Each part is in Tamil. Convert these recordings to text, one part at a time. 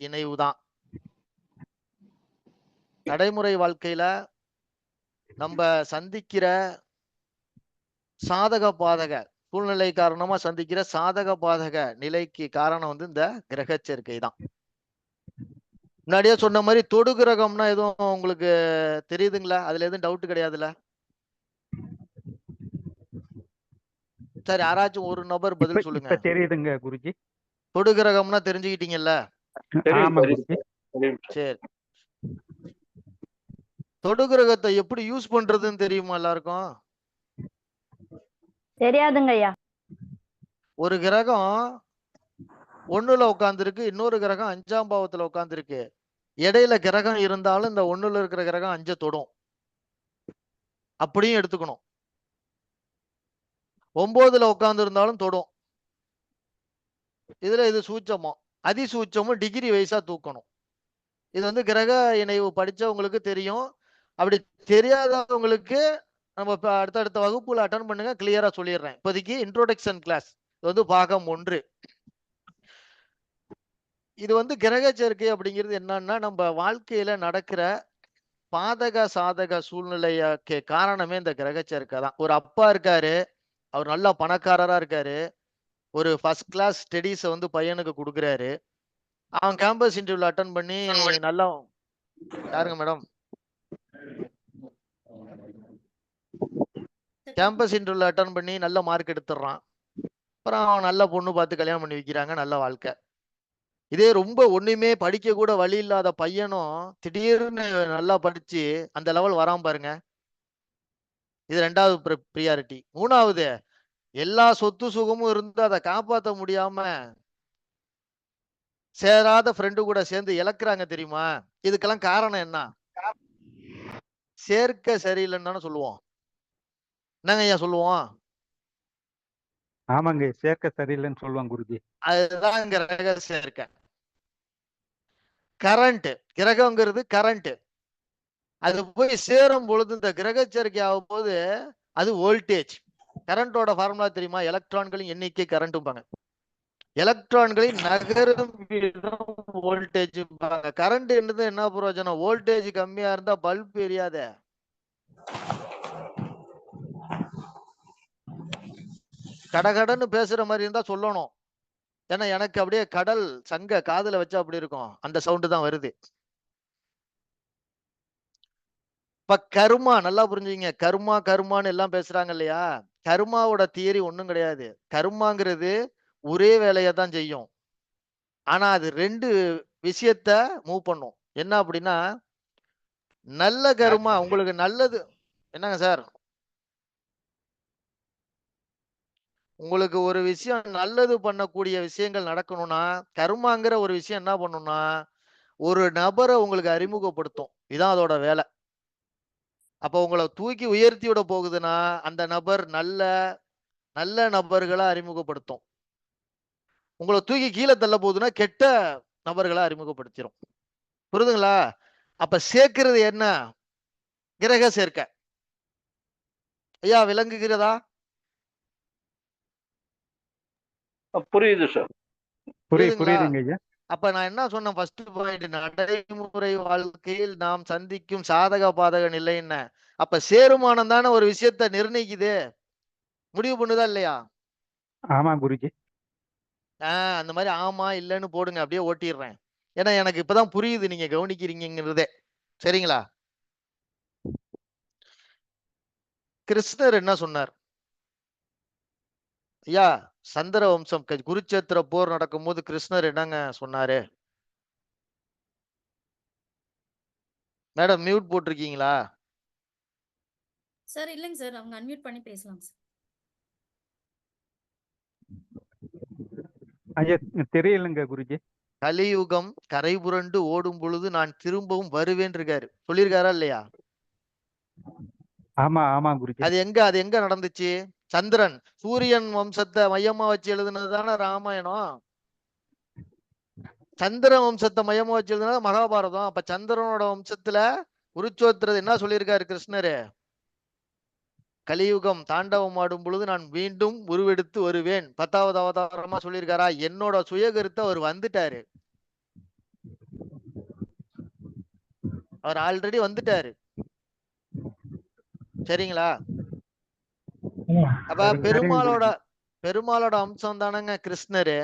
இணைவுதான். நடைமுறை வாழ்க்கையில நம்ம சந்திக்கிற சாதக பாதக சூழ்நிலை காரணமா சந்திக்கிற சாதக பாதக நிலைக்கு காரணம் வந்து இந்த கிரக சேர்க்கை தான். முன்னாடியே சொன்ன மாதிரி தொடு கிரகம்னா எதுவும் உங்களுக்கு தெரியுதுங்களா? அதுல எதுவும் டவுட் கிடையாதுல்ல? சரி, யாராச்சும் ஒரு நபர் பதில் சொல்லுங்க. இப்ப தெரியுதுங்க குருஜி. தொடு கிரகம்னா தெரிஞ்சுக்கிட்டீங்கல்ல? ஆமா குருஜி. சரி, தொடு கிரகத்தை எப்படி யூஸ் பண்றதுன்னு தெரியுமா எல்லாருக்கும்? தெரியாதுங்க ஐயா. ஒரு கிரகம் ஒண்ணுல உட்கார்ந்துருக்கு, இன்னொரு கிரகம் 5ஆம் பாவத்துல உட்கார்ந்துருக்கு. இடையில கிரகம் இருந்தாலும் இந்த ஒண்ணுல இருக்கிற கிரகம் 5 தொடும். அப்படியும் எடுத்துக்கணும். 9ல உட்கார்ந்து இருந்தாலும் தொடும். இதுல இது சூட்சமம். அதிசூட்சமும் டிகிரி வைஸா தூக்கணும். இது வந்து கிரக இணைவு படிச்சவங்களுக்கு தெரியும். அப்படி தெரியாதவங்களுக்கு நம்ம இப்ப அடுத்தடுத்த வகுப்புல அட்டன் பண்ணுங்க, கிளியரா சொல்லிடுறேன். இப்போதைக்கு இன்ட்ரோடக்ஷன் கிளாஸ். இது வந்து பாகம் 1. இது வந்து கிரக சேர்க்கை அப்படிங்கிறது என்னன்னா, நம்ம வாழ்க்கையில நடக்கிற பாதக சாதக சூழ்நிலைக்கு காரணமே இந்த கிரக சேர்க்கை தான். ஒரு அப்பா இருக்காரு, அவர் நல்லா பணக்காரரா இருக்காரு. ஒரு ஃபர்ஸ்ட் கிளாஸ் ஸ்டடீஸ வந்து பையனுக்கு குடுக்குறாரு. அவன் கேம்பஸ் இன்டர்வியூல அட்டன் பண்ணி நல்லா யாருங்க மேடம்? கேம்பஸ் இன்டர்வியூல அட்டன் பண்ணி நல்ல மார்க் எடுத்துடுறான். அப்புறம் அவன் நல்ல பொண்ணு பார்த்து கல்யாணம் பண்ணி வைக்கிறாங்க, நல்ல வாழ்க்கை. இதே ரொம்ப ஒண்ணுமே படிக்க கூட வழி இல்லாத பையனும் திடீர்னு நல்லா படிச்சு அந்த லெவல் வராம பாருங்க. இது 2வது ப்ரியாரிட்டி. 3வது, எல்லா சொத்து சுகமும் இருந்து அதை காப்பாற்ற முடியாம சேராத ஃப்ரெண்டு கூட சேர்ந்து இழக்கிறாங்க தெரியுமா? இதுக்கெல்லாம் காரணம் என்ன? சேர்க்கை சரியில்லைன்னு தானே சொல்லுவோம். என்னங்க ஐயா சொல்லுவோம்? ஆமாங்க, சேர்க்கை சரியில்லைன்னு சொல்லுவாங்க குருஜி. அதுதான் கிரக சேர்க்கை. கரண்ட், கிரகங்கிறது கரண்ட். அது போய் சேரும் பொழுது இந்த கிரக சேர்க்கை ஆகும் போது அது வோல்டேஜ். கரண்டோட ஃபார்முலா தெரியுமா? எலக்ட்ரான்களின் எண்ணிக்கை கரண்ட்பாங்க. எலக்ட்ரான்களின் நகரும் வீதம் வோல்டேஜ். கரண்ட் என்னது, என்ன பிரயோஜனம்? வோல்டேஜ் கம்மியா இருந்தா பல்ப் எரியாத. கடகடன்னு பேசுற மாதிரி இருந்தா சொல்லணும். ஏன்னா எனக்கு அப்படியே கடல் சங்க காதுல வச்சா அப்படி இருக்கும், அந்த சவுண்டு தான் வருது. இப்ப கர்மா நல்லா புரிஞ்சுங்க. கர்மா கர்மான்னு எல்லாம் பேசுறாங்க இல்லையா? கர்மாவோட தியரி ஒண்ணும் கிடையாது. கர்மாங்கிறது ஒரே வேலையை தான் செய்யும். ஆனா அது 2 விஷயத்த மூவ் பண்ணும். என்ன அப்படின்னா, நல்ல கர்மா உங்களுக்கு நல்லது. என்னங்க சார்? உங்களுக்கு ஒரு விஷயம் நல்லது பண்ணக்கூடிய விஷயங்கள் நடக்கணும்னா, கர்மாங்கிற ஒரு விஷயம் என்ன பண்ணும்னா, ஒரு நபரை உங்களுக்கு அறிமுகப்படுத்தும். இதான் அதோட வேலை. அப்ப உங்களை தூக்கி உயர்த்தி விட போகுதுன்னா, அந்த நபர் நல்ல நல்ல நபர்களை அறிமுகப்படுத்தும். உங்களை தூக்கி கீழே தள்ள போகுதுன்னா கெட்ட நபர்களை அறிமுகப்படுத்திடும். புரியுதுங்களா? அப்ப சேர்க்கிறது என்ன? கிரக சேர்க்கை. ஐயா விளங்குகிறதா? புரியுது சார். புரியுதுங்க ஐயா. அப்ப நான் என்ன சொன்னேன்? ஃபர்ஸ்ட் பாயிண்ட், நடைமுறை வாழ்க்கையில் நாம் சந்திக்கும் சாதக பாதக நிலை என்ன? அப்ப சேருமானம் தானே ஒரு விஷயத்த நிர்ணயிக்குது, முடிவு பண்ணுதா இல்லையா? ஆமா குருஜி. அந்த மாதிரி ஆமா இல்லைன்னு போடுங்க, அப்படியே ஓட்டிடுறேன். ஏன்னா எனக்கு இப்பதான் புரியுது நீங்க கவனிக்கிறீங்கிறதே. சரிங்களா? கிருஷ்ணர் என்ன சொன்னார் ஐயா? சந்திர வம்சம் குருச்சேத்திர போர் நடக்கும் போது கிருஷ்ணர் என்னங்க சொன்னாரு? மேடம் மியூட் போட்டிருக்கீங்களா? சார் இல்லைங்க சார், அவங்க அன்மியூட் பண்ணி பேசலாம் சார். ஐயா தெரியலங்க குருஜி. கலியுகம் கரை புரண்டு ஓடும் பொழுது நான் திரும்பவும் வருவேன் இருக்காரு, சொல்லியிருக்காரா இல்லையா? ஆமா குருஜி. அது எங்க நடந்துச்சு? சந்திரன் சூரியன் வம்சத்தை மையமா வச்சு எழுதுனதுதானே ராமாயணம். சந்திர வம்சத்தை மையமா வச்சு எழுதுனது மகாபாரதம். அப்ப சந்திரனோட வம்சத்துல குருச்சோத்திரது என்ன சொல்லியிருக்காரு கிருஷ்ணரு? கலியுகம் தாண்டவம் ஆடும் பொழுது நான் மீண்டும் உருவெடுத்து வருவேன். 10வது அவதாரமா சொல்லியிருக்காரா? என்னோட சுயகருத்தை அவர் வந்துட்டாரு. அவர் ஆல்ரெடி வந்துட்டாரு. சரிங்களா? அப்ப சரிங்க பெருமாளோட குருஜி. பெருமாளோட அம்சம் தானங்க கிருஷ்ணரு.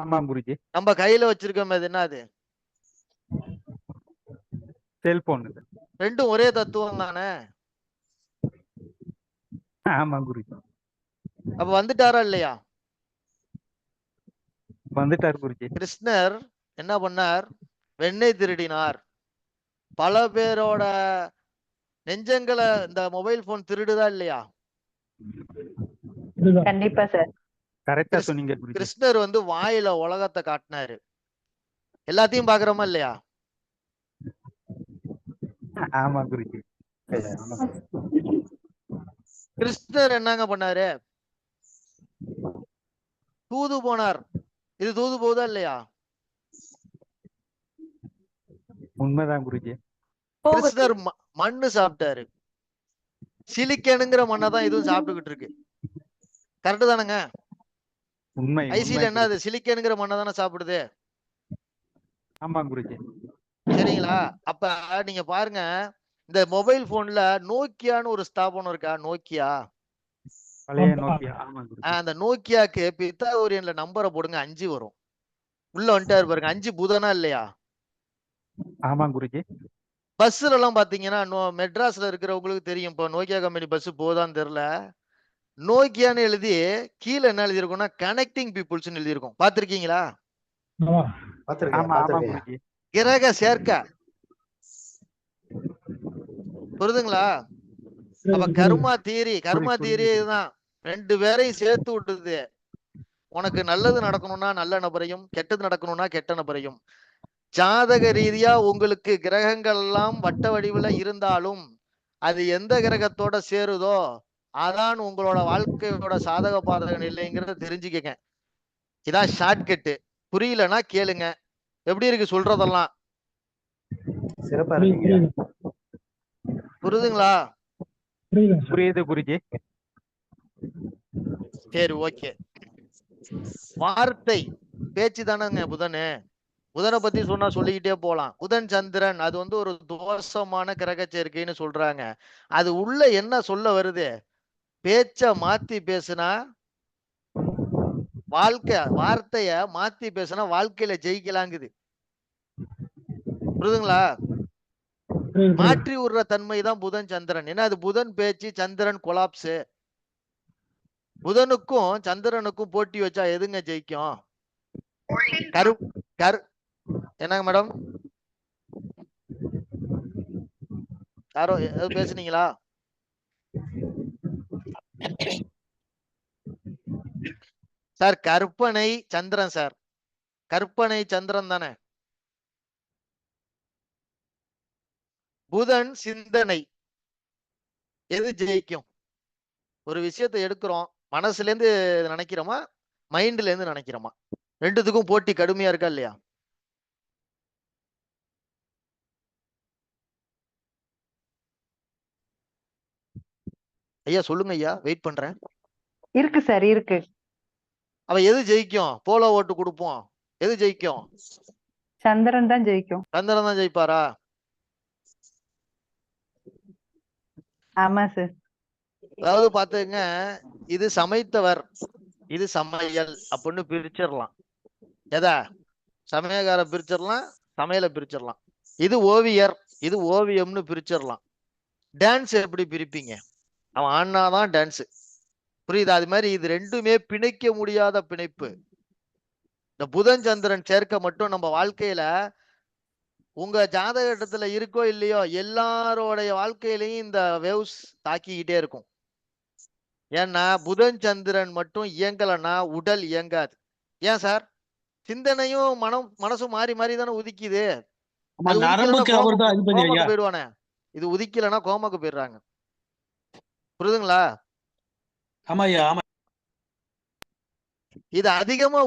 ஆமாம் குருஜி. நம்ம கையில வச்சிருக்கோம், அது என்னது? செல்போன். ரெண்டும் ஒரே தத்துவம் தானே. ஆமாம் குருஜி. அப்ப வந்துட்டாரா இல்லையா? வந்துட்டார் குருஜி. கிருஷ்ணர் என்ன பண்ணார்? வெண்ணெய் திருடினார். பல பேரோட நெஞ்சங்களை இந்த மொபைல் போன் திருடுதா இல்லையா? கண்டிப்பா சார். கரெக்டா சொன்னீங்க குருஜி. கிருஷ்ணர் வந்து வாயில உலகத்தை காட்டினாரு. எல்லாத்தையும் பாக்குறோமா இல்லையா? ஆமா குருஜி. கிருஷ்ணர் என்னங்க பண்ணாரு? தூது போனார். இது தூது போகுதா இல்லையா? உண்மைதான் குருஜி. கிருஷ்ணர் மண்ணு சாப்பிட்டாரு. சிலிக்கனுங்கிற மண்ணை தான் இதுவும் சாப்பிட்டுக்கிட்டு இருக்கு. கரெக்டு தானங்க? உண்மை. ஐசில என்ன அது சிலிக்கனுங்கிற மண்ணை தானே சாப்பிடுது. ஆமா குருஜி. சரிங்களா? அப்ப நீங்க பாருங்க, இந்த மொபைல் போன்ல நோக்கியான்னு ஒரு ஸ்தாபனம் இருக்கா? நோக்கியா, பழைய நோக்கியா. ஆமா குருஜி. அந்த நோக்கியாக்கு பித்தாகோரியன்ல நம்பரை போடுங்க, 5 வரும். உள்ள வந்துட்டாரு பாருங்க. 5 புதனா இல்லையா? ஆமா குருஜி. பஸ்ல எல்லாம் பாத்தீங்கன்னா மெட்ராஸ்ல இருக்கிறவங்களுக்கு தெரியும். இப்போ நோக்கியா கம்பெனி பஸ் போதான்னு தெரியல. நோக்கியான்னு எழுதி கீழே என்ன எழுதிருக்கும்னா கனெக்டிங் பீப்புள்ஸ் எழுதிருக்கும். பாத்திருக்கீங்களா? ஆமா ஆமா குருஜி. கிரக சேர்க்க. புரியுதுங்களா? அப்ப கர்மா தீரி இதுதான். 2 பேரையும் சேர்த்து விட்டுது. உனக்கு நல்லது நடக்கணும்னா நல்ல நபரையும், கெட்டது நடக்கணும்னா கெட்ட நபரையும். ஜாதக ரீதியா உங்களுக்கு கிரகங்கள் எல்லாம் வட்ட வடிவுல இருந்தாலும் அது எந்த கிரகத்தோட சேருதோ அதான் உங்களோட வாழ்க்கையோட சாதக பாதக நிலைங்கிறத தெரிஞ்சுக்கங்க. இதான் ஷார்ட்கட்டு. புரியலன்னா கேளுங்க. எப்படி இருக்கு சொல்றதெல்லாம்? சிறப்பா இருக்கு. புரியுதுங்களா? புரியுது குருஜி. சரி, ஓகே. வார்த்தை பேச்சு தானங்க புதனு. புதனை பத்தி சொன்னா சொல்லிக்கிட்டே போலாம். புதன் சந்திரன் அது வந்து ஒரு தோஷமான கிரக சேர்க்கைன்னு சொல்றாங்க. அது உள்ள என்ன சொல்ல வருது? பேச்ச மாத்தி பேசுனா வார்த்தைய மாத்தி பேசுனா வாழ்க்கையில ஜெயிக்கலாங்குது. புரியுதுங்களா? மாற்றி விடுற தன்மை தான் புதன் சந்திரன். ஏன்னா அது புதன் பேச்சு, சந்திரன் கொலாப்ஸ். புதனுக்கும் சந்திரனுக்கும் போட்டி வச்சா எதுங்க ஜெயிக்கும்? என்னங்க மேடம்? யாரோ எதுவும் பேசுனீங்களா? சார் கற்பனை சந்திரன் சார். கற்பனை சந்திரன் தானே. புதன் சிந்தனை. எது ஜெயிக்கும்? ஒரு விஷயத்தை எடுக்கிறோம், மனசுல இருந்து நினைக்கிறோமா, மைண்ட்ல இருந்து நினைக்கிறோமா? ரெண்டுத்துக்கும் போட்டி கடுமையா இருக்கா இல்லையா? ஐயா சொல்லுங்க ஐயா, வெயிட் பண்றேன். இருக்கு சார், இருக்கு. அவ எது ஜெயிக்கும்? போலோ ஓட்டு கொடுப்போம். எது ஜெயிக்கும்? சந்திரன் தான் ஜெயிக்கும். சந்திரன் தான் ஜெயிப்பாரா? ஆமா சார். அதாவது பாத்துங்க, இது சமைத்தவர், இது சமையல் அப்படின்னு பிரிச்சிடலாம். எதா சமயக்கார பிரிச்சிடலாம், சமையலை பிரிச்சிடலாம். இது ஓவியர், இது ஓவியம்னு பிரிச்சிடலாம். டான்ஸ் எப்படி பிரிப்பீங்க? அவன் ஆனாதான் டான்ஸ். புரியுதா? அது மாதிரி இது ரெண்டுமே பிணைக்க முடியாத பிணைப்பு. இந்த புதன் சந்திரன் சேர்க்க மட்டும் நம்ம வாழ்க்கையில உங்க ஜாதகத்துல இருக்கோ இல்லையோ எல்லாரோடைய வாழ்க்கையிலையும் இந்த வேவ்ஸ் தாக்கிக்கிட்டே இருக்கும். ஏன்னா புதன் சந்திரன் மட்டும் இயங்கலைன்னா உடல் இயங்காது. ஏன் சார்? சிந்தனையும் மனசும் மாறி மாறி தானே உதிக்குது. கோமாக்கு போயிடுவானே. இது உதிக்கலன்னா கோமாக்கு போயிடுறாங்க. புரியுதுங்களா? இது அதிகமா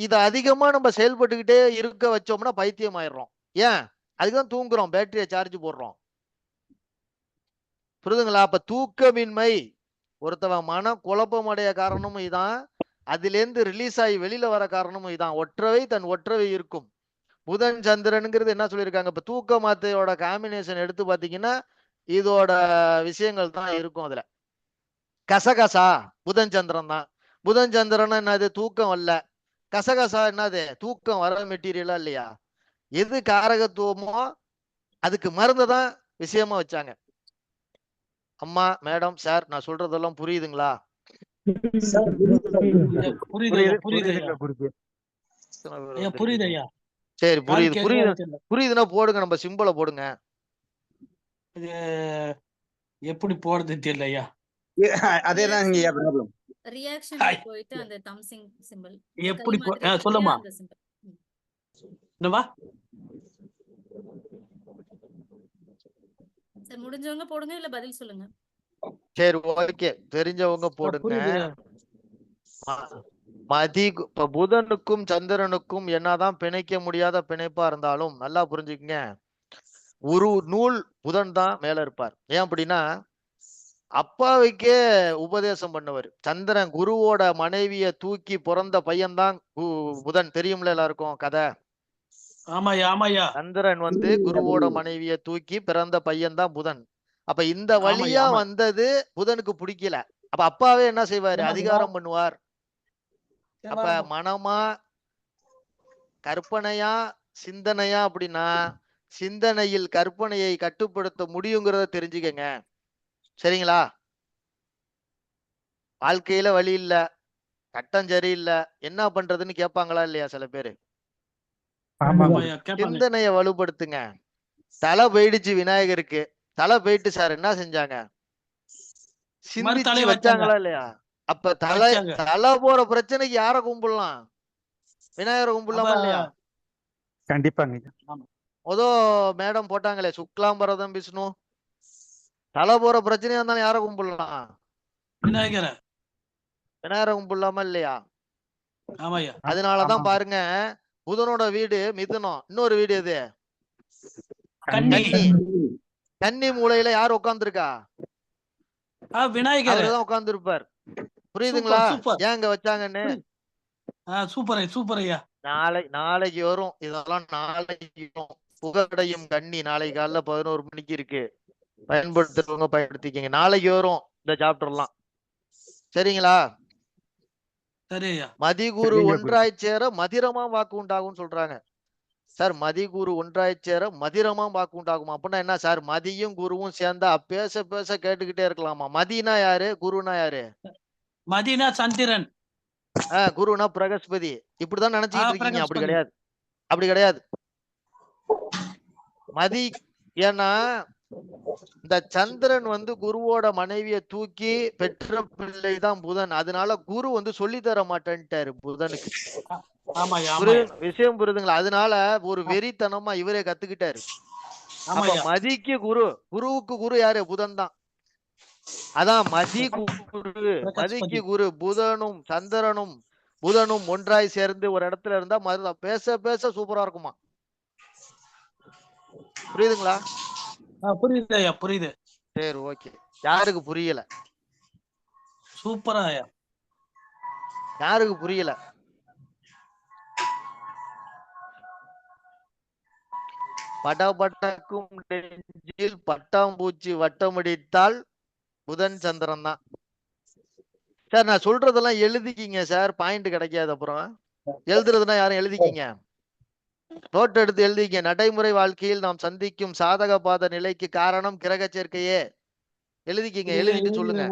இத அதிகமா நம்ம செயல்பட்டுக்கிட்டே இருக்க வச்சோம்னா பைத்தியம் ஆயிடுறோம். ஏன்? அதுக்குதான் தூங்குறோம், பேட்டரியை சார்ஜ் போடுறோம். புரியுதுங்களா? அப்ப தூக்கமின்மை, ஒருத்தவன் மன குழப்பம் அடைய காரணமும் இதான், அதுல இருந்து ரிலீஸ் ஆகி வெளியில வர காரணமும் இதான். ஒற்றவை தன் ஒற்றவை இருக்கும். புதன் சந்திரனுங்கிறது என்ன சொல்லியிருக்காங்க? இப்ப தூக்க மாத்தையோட காம்பினேஷன் எடுத்து பாத்தீங்கன்னா இதோட விஷயங்கள் தான் இருக்கும் அதுல. கசகசா புதன் சந்திரன் தான். புதன் சந்திரன் என்னது? தூக்கம் வரல. கசகசா என்னது? தூக்கம் வர மெட்டீரியலா இல்லையா? எது காரகத்துவமோ அதுக்கு மருந்து தான் விஷயமா வச்சாங்க. அம்மா, மேடம், சார், நான் சொல்றதெல்லாம் புரியுதுங்களா? புரியுதுங்க குருஜி. புரியுது ஐயா. சரி, புரியுது யாருக்கு புரியுது எதுவாக தெரியல. புரியுதுன்னா போடுங்க, நம்ம சிம்பிளை போடுங்க. இது எப்படி போறது தெரியல ஐயா. அதேதான் இங்க ப்ராப்ளம். ரியாக்ஷன்ல போயிட்டு அந்த தம்சிங் சிம்பிள் எப்படி சொல்லுமா அந்த சிம்பிள். என்னவா? சார் முடிஞ்சவங்க போடுங்க இல்ல பதில் சொல்லுங்க. சரி, ஓகே, தெரிஞ்சவங்க போடுங்க. புரியுது. இப்ப புதனுக்கும் சந்திரனுக்கும் என்னதான் பிணைக்க முடியாத பிணைப்பா இருந்தாலும் நல்லா புரிஞ்சுக்கங்க, ஒரு நூல் புதன் தான் மேல இருப்பார். ஏன் அப்படின்னா அப்பாவுக்கே உபதேசம் பண்ணவர். சந்திரன் குருவோட மனைவிய தூக்கி பிறந்த பையன்தான் புதன். தெரியும்ல எல்லாருக்கும் கதை. ஆமாய்யா ஆமாய்யா. சந்திரன் வந்து குருவோட மனைவிய தூக்கி பிறந்த பையன் தான் புதன். அப்ப இந்த வழியா ஆமா. வந்தது புதனுக்கு பிடிக்கல. அப்ப அப்பாவே என்ன செய்வாரு? ஏமா, அதிகாரம் பண்ணுவார். அப்ப மனமா கற்பனையா சிந்தனையா அப்படின்னா சிந்தனையில் கற்பனையை கட்டுப்படுத்த முடியுங்கிறத தெரிஞ்சுக்கங்க. சரிங்களா? வாழ்க்கையில வழி இல்ல, கட்டம் சரியில்லை, என்ன பண்றதுன்னு கேட்பாங்களா இல்லையா சில பேரு? ஆமாய்யா, கேட்பாங்க. சிந்தனைய வலுப்படுத்துங்க. தலை போயிடுச்சு விநாயகருக்கு. தலை போயிட்டு சார் என்ன செஞ்சாங்க? சிந்திச்சு மறுதலை வச்சாங்களா இல்லையா? அப்ப வச்சாங்க. தலை போற பிரச்சனைக்கு யார கும்பிடலாம்? விநாயகரை கும்பிடலாமா இல்லையா? கண்டிப்பாங்க. மொதோ மேடம் போட்டாங்களே சுக்லாம்பரதம் விஷ்ணு. தலை போற பிரச்சனையா இருந்தாலும் யார கும்பிடலாம்? விநாயகரை. விநாயகரை கும்பிடலாமா இல்லையா? ஆமாய்யா. அதனாலதான் பாருங்க, புதனோட வீடு மிதுனம், இன்னொரு வீடு எது? கன்னி. கன்னி மூலையில யார் உட்கார்ந்துருக்கா? விநாயகர் அவர்தான் உட்கார்ந்து இருப்பார். புரியுதுங்களா? சூப்பர். ஏன் அங்க வச்சாங்கன்னு? சூப்பர் ஐயா. நாளைக்கு வரும் இதெல்லாம். நாளைக்கு வரும். புகடையும் கன்னி நாளைக்கு காலைல 11 மணிக்கு இருக்கு. பயன்படுத்துறவங்க பயன்படுத்திக்கங்க. நாளைக்கு வரும் இந்த சாப்டர் எல்லாம். சரிங்களா? சரி ஐயா. மதிகுரு ஒன்றாய் சேர மதிரமா வாக்கு உண்டாகும் சொல்றாங்க. சார் மதிகுரு ஒன்றாய் சேர மதிரமா வாக்கு உண்டாகுமா? அப்படின்னா என்ன சார்? மதியும் குருவும் சேர்ந்தா பேச பேச கேட்டுக்கிட்டே இருக்கலாமா? மதினா யாரு? குருனா யாரு? மதினா சந்திரன். குருனா பிரகஸ்பதி. இப்படிதான் நினைச்சிட்டு இருக்கீங்க. அப்படி பிரகஸ்பதி. கிடையாது, அப்படி கிடையாது. மதி ஏன்னா இந்த சந்திரன் வந்து குருவோட மனைவிய தூக்கி பெற்ற பிள்ளைதான் புதன். அதனால குரு வந்து சொல்லி தர மாட்டேன்ட்டாரு புதனுக்கு. ஆமாய்யா விஷயம் புரியுதுங்களா? அதனால ஒரு வெறித்தனமா இவரே கத்துக்கிட்டாரு. அப்ப மதிக்கு குருவுக்கு குரு யாரு? புதன் தான். அதான் மதி குரு, மதிக்கு குரு. புதனும் சந்திரனும் புதனும் ஒன்றாய் சேர்ந்து ஒரு இடத்துல இருந்தா மருதான் பேச பேச சூப்பரா இருக்குமா? புரியுதுங்களா? புரியுது ஐயா, புரியுது. சரி, ஓகே. யாருக்கு புரியல? சூப்பரா ஐயா. யாருக்கு புரியல? படபடக்கும் நெஞ்சில் பட்டாம்பூச்சி வட்டமடித்தால் புதன் சந்திரன் தான். சார் நான் சொல்றதெல்லாம் எழுதிக்கிங்க சார், பாயிண்ட் கிடைக்காது. அப்புறம் எழுதுறதுன்னா யாரும் எழுதிக்கிங்க, நோட் எடுத்து எழுதிக்க. நடைமுறை வாழ்க்கையில் நாம் சந்திக்கும் சாதக பாத நிலைக்கு காரணம் கிரக சேர்க்கையே. எழுதிக்கிங்க, எழுதிட்டு சொல்லுங்க.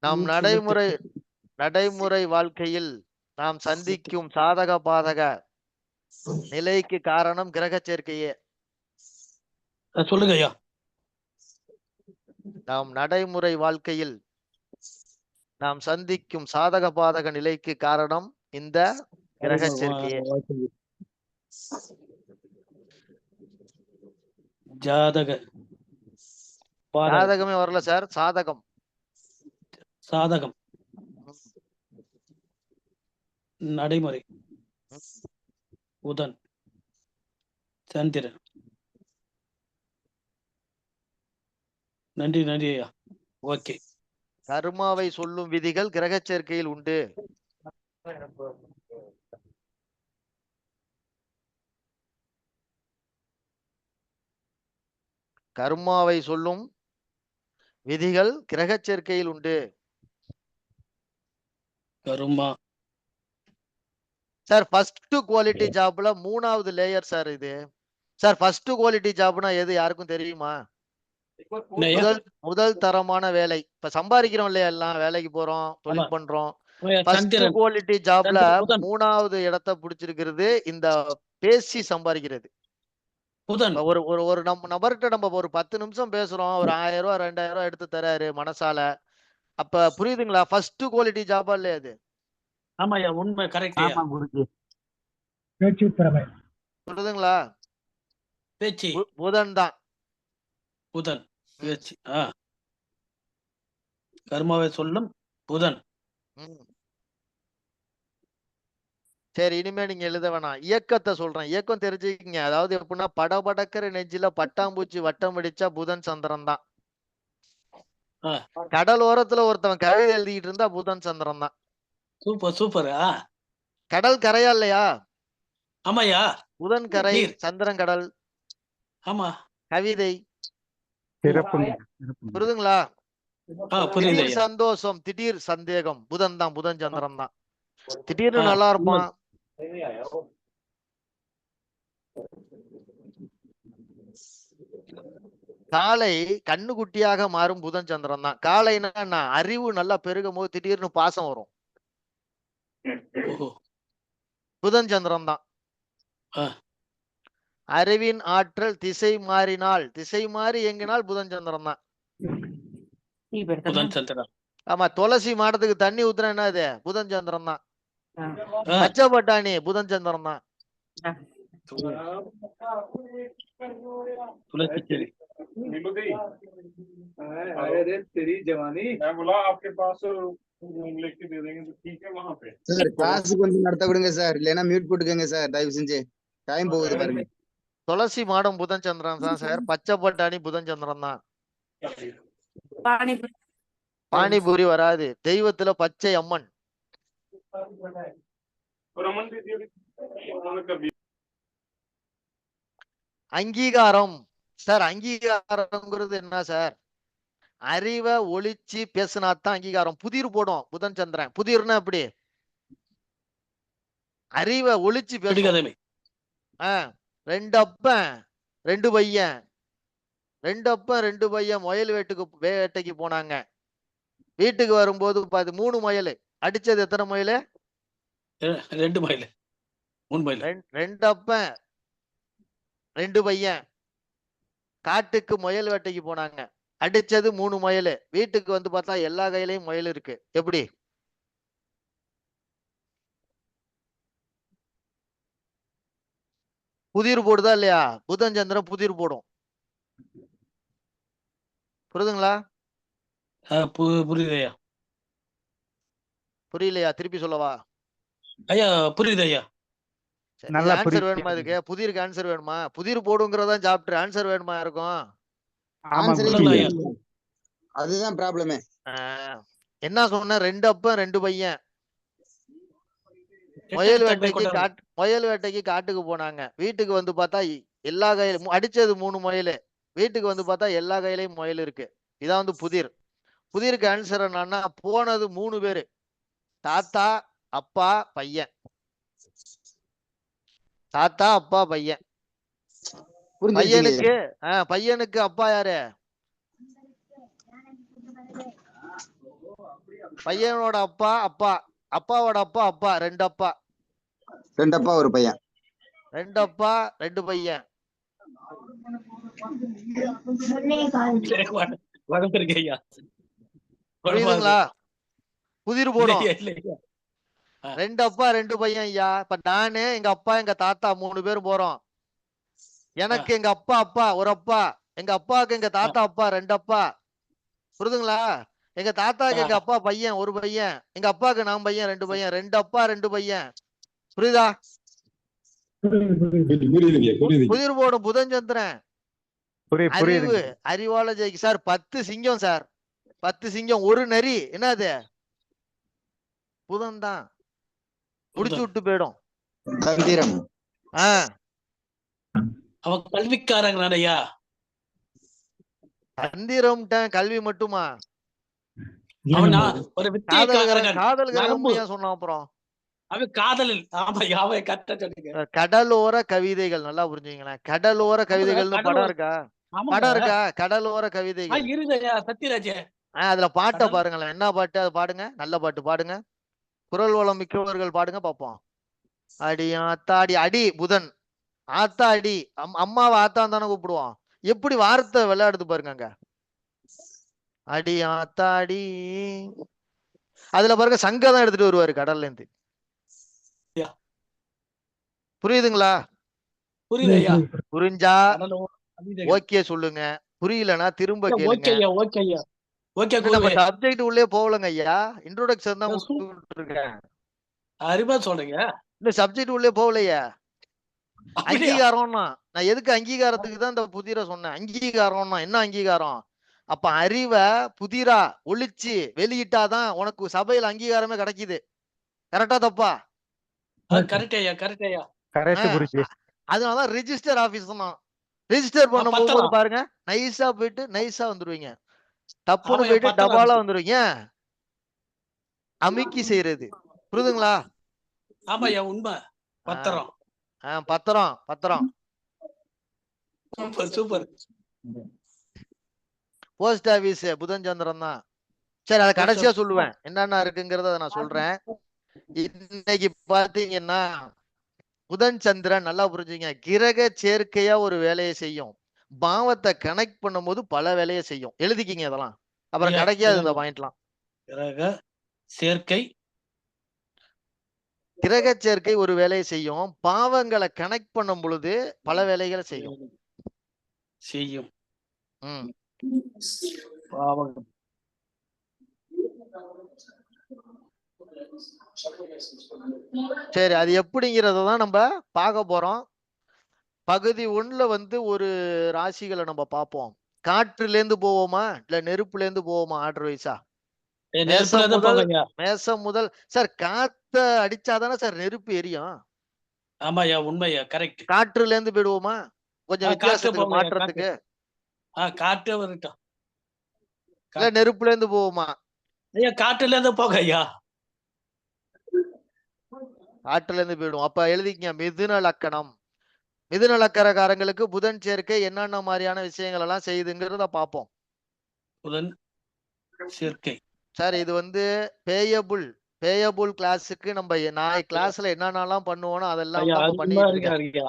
நாம் நடைமுறை வாழ்க்கையில் நாம் சந்திக்கும் சாதக பாதக நிலைக்கு காரணம் கிரக சேர்க்கையே. சொல்லுங்க ஐயா. நாம் நடைமுறை வாழ்க்கையில் நாம் சந்திக்கும் சாதக பாதக நிலைக்கு காரணம் இந்த கிரக சேர்க்கையே. ஜாதகமே வரல சார், சாதகம். நடைமுறை புதன் சந்திரன். நன்றி ஐயா. ஓகே. கர்மாவை சொல்லும் விதிகள் கிரக சேர்க்கையில் உண்டு. கர்மாவை சொல்லும் விதிகள் கிரக சேர்க்கையில் உண்டு. கருமா சார் ஃபர்ஸ்ட் குவாலிட்டி ஜாப்ல 3வது லேயர் சார் இது. சார் ஃபர்ஸ்ட் குவாலிட்டி ஜாப்னா எது யாருக்கும் தெரியுமா? என்னய்யா? முதல் தரமான வேலை. இப்ப சம்பாதிக்கிறோம் இல்லையா, எல்லாம் வேலைக்கு போறோம், ஆமா. தொழில் பண்றோம். ஐயா, ஃபர்ஸ்ட் சந்திரன் குவாலிட்டி ஜாப்ல சந்திரன் புதன் 3வது இடத்தை பிடிச்சிருக்கிறது இந்த பேசி சம்பாதிக்கிறது. புதன் இப்ப ஒரு ஒரு ஒரு நம்ம நபர்கிட்ட நம்ம ஒரு 10 நிமிஷம் பேசுறோம், ஒரு 1000 ரூபாய் 2000 ரூபாய் எடுத்து தராரு மனசால. அப்ப புரியுதுங்களா? ஃபர்ஸ்ட் குவாலிட்டி ஜாபா இல்லையா அது? ஆமாய்யா, உண்மை கரெக்ட் ஐயா. ஆமா குருஜி. பேச்சு திறமை. புரியுதுங்களா? பேச்சு புதன் தான். புதன் பேச்சு கர்மாவை சொல்லும் புதன். ம். சரி, இனிமே நீங்க எழுத வேணாம், இயக்கத்தை சொல்றேன். இயக்கம் தெரிஞ்சுக்கங்க. அதாவது எப்படின்னா, படபடக்கிற நெஞ்சில பட்டாம்பூச்சி வட்டம் அடிச்சா புதன் சந்திரன் தான். ஆ. கடல் ஓரத்துல ஒருத்தவன் கவிதை எழுதிட்டு இருந்தா புதன் சந்திரன் தான். Super super. கடல் கரையா இல்லையா? ஆமாய்யா, புதன் கரை, நீர். சந்திரன் கடல். ஆமா. கவிதை. சிறப்புங்க. சிறப்புங்க. புரியுதுங்களா? புரியுது திடீர் ஐயா. சந்தோஷம், திடீர் சந்தேகம், புதன் தான், புதன் சந்திரன் தான். திடீர்னு ஆ, நல்லா இருப்பான். காலை கண்ணுக்குட்டியாக மாறும் புதன் சந்திரன் தான். காலைன்னா என்ன? அறிவு நல்லா பெருகும் போது திடீர்னு பாசம் வரும். ஓஹோ. புதன் சந்திரன் தான். ஆ. அறிவின் ஆற்றல் திசை மாறினால், திசை மாறி எங்கினால் புதன் சந்திரன் தான். புதன் சந்திரன். ஆமா, துளசி மாடத்துக்கு தண்ணி ஊத்துனா என்னது? புதன் சந்திரன் தான். ஆ, பச்சை பட்டாணி புதன் சந்திரன் தான். துளசி செடி. अरे तेरी जवानी मैं बोला आपके पास लेके दे देंगे तो ठीक है वहां पे சார் கிளாஸ் கொஞ்சம் நடத்த விடுங்க சார், இல்லைன்னா மியூட் போட்டுக்கோங்க சார், தயவு செஞ்சு. டைம் போகுது பாருங்க. துளசி மாடம் புதன் சந்திரன் தான் சார். பச்சை பட்டாணி புதன் சந்திரன் தான். பானிபூரி வராது. தெய்வத்துல பச்சை அம்மன். रमन दीदी उन्होंने कर दिया அங்கீகாரம் சார். அங்கீகாரம்ங்கிறது என்ன சார்? அறிவை ஒளிச்சு பேசினாத்தான் அங்கீகாரம். புதிர் போடும் புதன் சந்திரன். புதிர்னா எப்படி? அறிவை ஒளிச்சு பேசும். விடுகதை. ரெண்டு அப்பன் 2 பையன். 2 அப்பன் 2 பையன் முயல் வேட்டைக்கு போனாங்க. வீட்டுக்கு வரும்போது 3 முயல். அடிச்சது எத்தனை முயல்? 2 மைல் 3 மைல். 2 அப்பன் 2 பையன் காட்டுக்கு முயல் வேட்டைக்கு போனாங்க. அடிச்சது 3 முயல். வீட்டுக்கு வந்து பார்த்தா எல்லா கையிலயும் முயல் இருக்கு. எப்படி? புதிர் போடுதா இல்லையா? புதன் சந்திரன் புதிர் போடும். புரியுதுங்களா? புரியுது ஐயா. புரியலையா? திருப்பி சொல்லவா? ஐயா புரியுது ஐயா. நல்லா ஆன்சர் புரியுது. வேணுமா? இதுக்கு புதிருக்கு ஆன்சர் வேணுமா? புதிர் போடுங்கிறதா சாப்பிட்டு ஆன்சர் வேணுமா இருக்கும்? ஆமா ஆன்சரே குருஜி. ஐயா. அதுதான் ப்ராப்ளமே. என்ன சொன்ன? 2 அப்பன் 2 பையன் முயல் வேட்டைக்கு காட்டுக்கு போனாங்க. வீட்டுக்கு வந்து பார்த்தா எல்லா கையிலும் அடிச்சது 3 முயல். வீட்டுக்கு வந்து பார்த்தா எல்லா கையிலயும் முயல் இருக்கு. இதான் வந்து புதிர். புதிருக்கு ஆன்சர் என்னன்னா, போனது 3 பேரு. தாத்தா, அப்பா, பையன். தாத்தா, அப்பா, பையன். புரிஞ்சுக்கிட்டீங்க. பையனுக்கு அப்பா யாரு? பையனோட அப்பா அப்பா. அப்பாவோட அப்பா அப்பா. 2 அப்பா. 2 அப்பா ஒரு பையன். 2 அப்பா 2 பையன். வளர்ந்துருக்கு ஐயா. புரியுதுங்களா? புதிர் போடும். இல்லை ஐயா. 2 அப்பா 2 பையன் ஐயா. இப்ப நானு, எங்க அப்பா, எங்க தாத்தா 3 பேரும் போறோம். எனக்கு எங்க அப்பா அப்பா ஒரு அப்பா. எங்க அப்பாவுக்கு எங்க தாத்தா அப்பா 2 அப்பா. புரியுதுங்களா? எங்க தாத்தாக்கு எங்க அப்பா பையன் 1 பையன். எங்க அப்பாவுக்கு நான் பையன் 2 பையன். 2 அப்பா 2 பையன். புரியுதா? புதிர் போடும் புதன் சந்திரன். அறிவு அறிவால ஜெயிக்கு சார். 10 சிங்கம் சார். 10 சிங்கம் 1 நரி. என்னது? புதன் தான். முடிச்சு விட்டு போயிடும். தந்திரம். ஆஹ் அவன் கல்விக்காரங்க ஐயா. தந்திரம் கல்வி மட்டுமா? அவன் ஒரு வித்தியக்காரன். காதல்காரன் சொன்னான். அப்புறம் அவன் காதலில். ஆமா அவன் கரெக்டா சொன்னீங்க. கடலோர கவிதைகள் நல்லா புரிஞ்சுங்களேன். கடலோர கவிதைகள்னு படம் இருக்கா? படம் இருக்கா? கடலோர கவிதைகள் இருதையா சத்யராஜ். அதுல பாட்டை பாருங்களேன். என்ன பாட்டு? அதை பாடுங்க. நல்ல பாட்டு பாடுங்க. குரல் வளம் மிக்கவர்கள் பாடுங்க பாப்போம். அடி ஆத்தாடி. அடி புதன். ஆத்தாடி. அம்மாவை ஆத்தான் தானே கூப்பிடுவான். எப்படி வார்த்தை விளையாடுது பாருங்க அங்க. அடி ஆத்தாடி. அதுல பாருங்க சங்கதான் எடுத்துட்டு வருவாரு கடல்ல இருந்து. புரியுதுங்களா? புரியுதையா? புரிஞ்சா ஓகே சொல்லுங்க. புரியலன்னா திரும்ப கேளுங்க. நம்ம சப்ஜெக்ட் உள்ளே போகலங்க ஐயா. இன்ட்ரோடக்ஷன் தான் இருக்கேன். அறிவா சொல்றீங்க. இந்த சப்ஜெக்ட் உள்ளே போகலையா? அங்கீகாரம்னா நான் எதுக்கு அங்கீகாரத்துக்கு தான் இந்த புதிரை சொன்னேன். அங்கீகாரம்னா என்ன அங்கீகாரம்? அப்ப அறிவை புதிரா ஒழிச்சு வெளியிட்டாதான் உனக்கு சபையில அங்கீகாரமே கிடைக்குது. கரெக்டா தப்பா? அதனாலதான் ரிஜிஸ்டர் ஆபீஸ் தான். ரிஜிஸ்டர் பண்ணும் போது பாருங்க நைஸா போயிட்டு நைஸா வந்துருவீங்க. தப்புன்னு போயிட்டு டபாலா வந்துருவீங்க. அமுக்கி செய்யறது. புரியுதுங்களா? ஆமாய்யா உண்மை. பத்திரம். பத்திரம் பத்திரம். சூப்பர். போஸ்ட் ஆபீஸ் புதன் சந்திரன் தான். சரி அதை கடைசியா சொல்லுவேன். என்னென்ன இருக்குங்கிறத நான் சொல்றேன். இன்னைக்கு பாத்தீங்கன்னா புதன் சந்திரன் நல்லா புரிஞ்சுங்க. கிரக சேர்க்கையா ஒரு வேலையை செய்யும். பாவத்தை கனெக்ட் பண்ணும் போது பல வேலையை செய்யும். எழுதிக்கிங்க இதெல்லாம். அப்புறம் கிடைக்காது இந்த பாயிண்ட்லாம். கிரக சேர்க்கை. கிரக சேர்க்கை ஒரு வேலையை செய்யும். பாவங்களை கனெக்ட் பண்ணும் பொழுது பல வேலைகளை செய்யும். சரி அது எப்படிங்கிறதான் நம்ம பார்க்க போறோம். பகுதி 1ல ஒரு ராசிகளை நம்ம பார்ப்போம். காற்றுல இருந்து போவோமா இல்ல நெருப்புல இருந்து போவோமா? ஆர்டர் வைஸா மேசம் முதல். சார் காத்த அடிச்சாதானே சார் நெருப்பு எரியும். ஆமாயா உண்மையா கரெக்ட். காற்றுல இருந்து போயிடுவோமா? கொஞ்சம் வித்தியாசத்துக்கு மாற்றத்துக்கு. காற்றே வரட்டும். இல்ல நெருப்புல இருந்து போவோமா? ஐயா காற்றுல இருந்து போக ஐயா. காற்றுல இருந்து போயிடும். அப்ப எழுதிக்கங்க மிதுன லக்கணம். மிதுன லக்கணக்காரங்களுக்கு புதன் சேர்க்கை என்னென்ன மாதிரியான விஷயங்கள் எல்லாம் செய்யுதுங்கிறத பார்ப்போம். புதன் சேர்க்கை. சார் இது பேயபுள் கிளாஸுக்கு நம்ம நாளை கிளாஸ்ல என்னென்னலாம் பண்ணுவோனோ அதெல்லாம் பண்ணிட்டு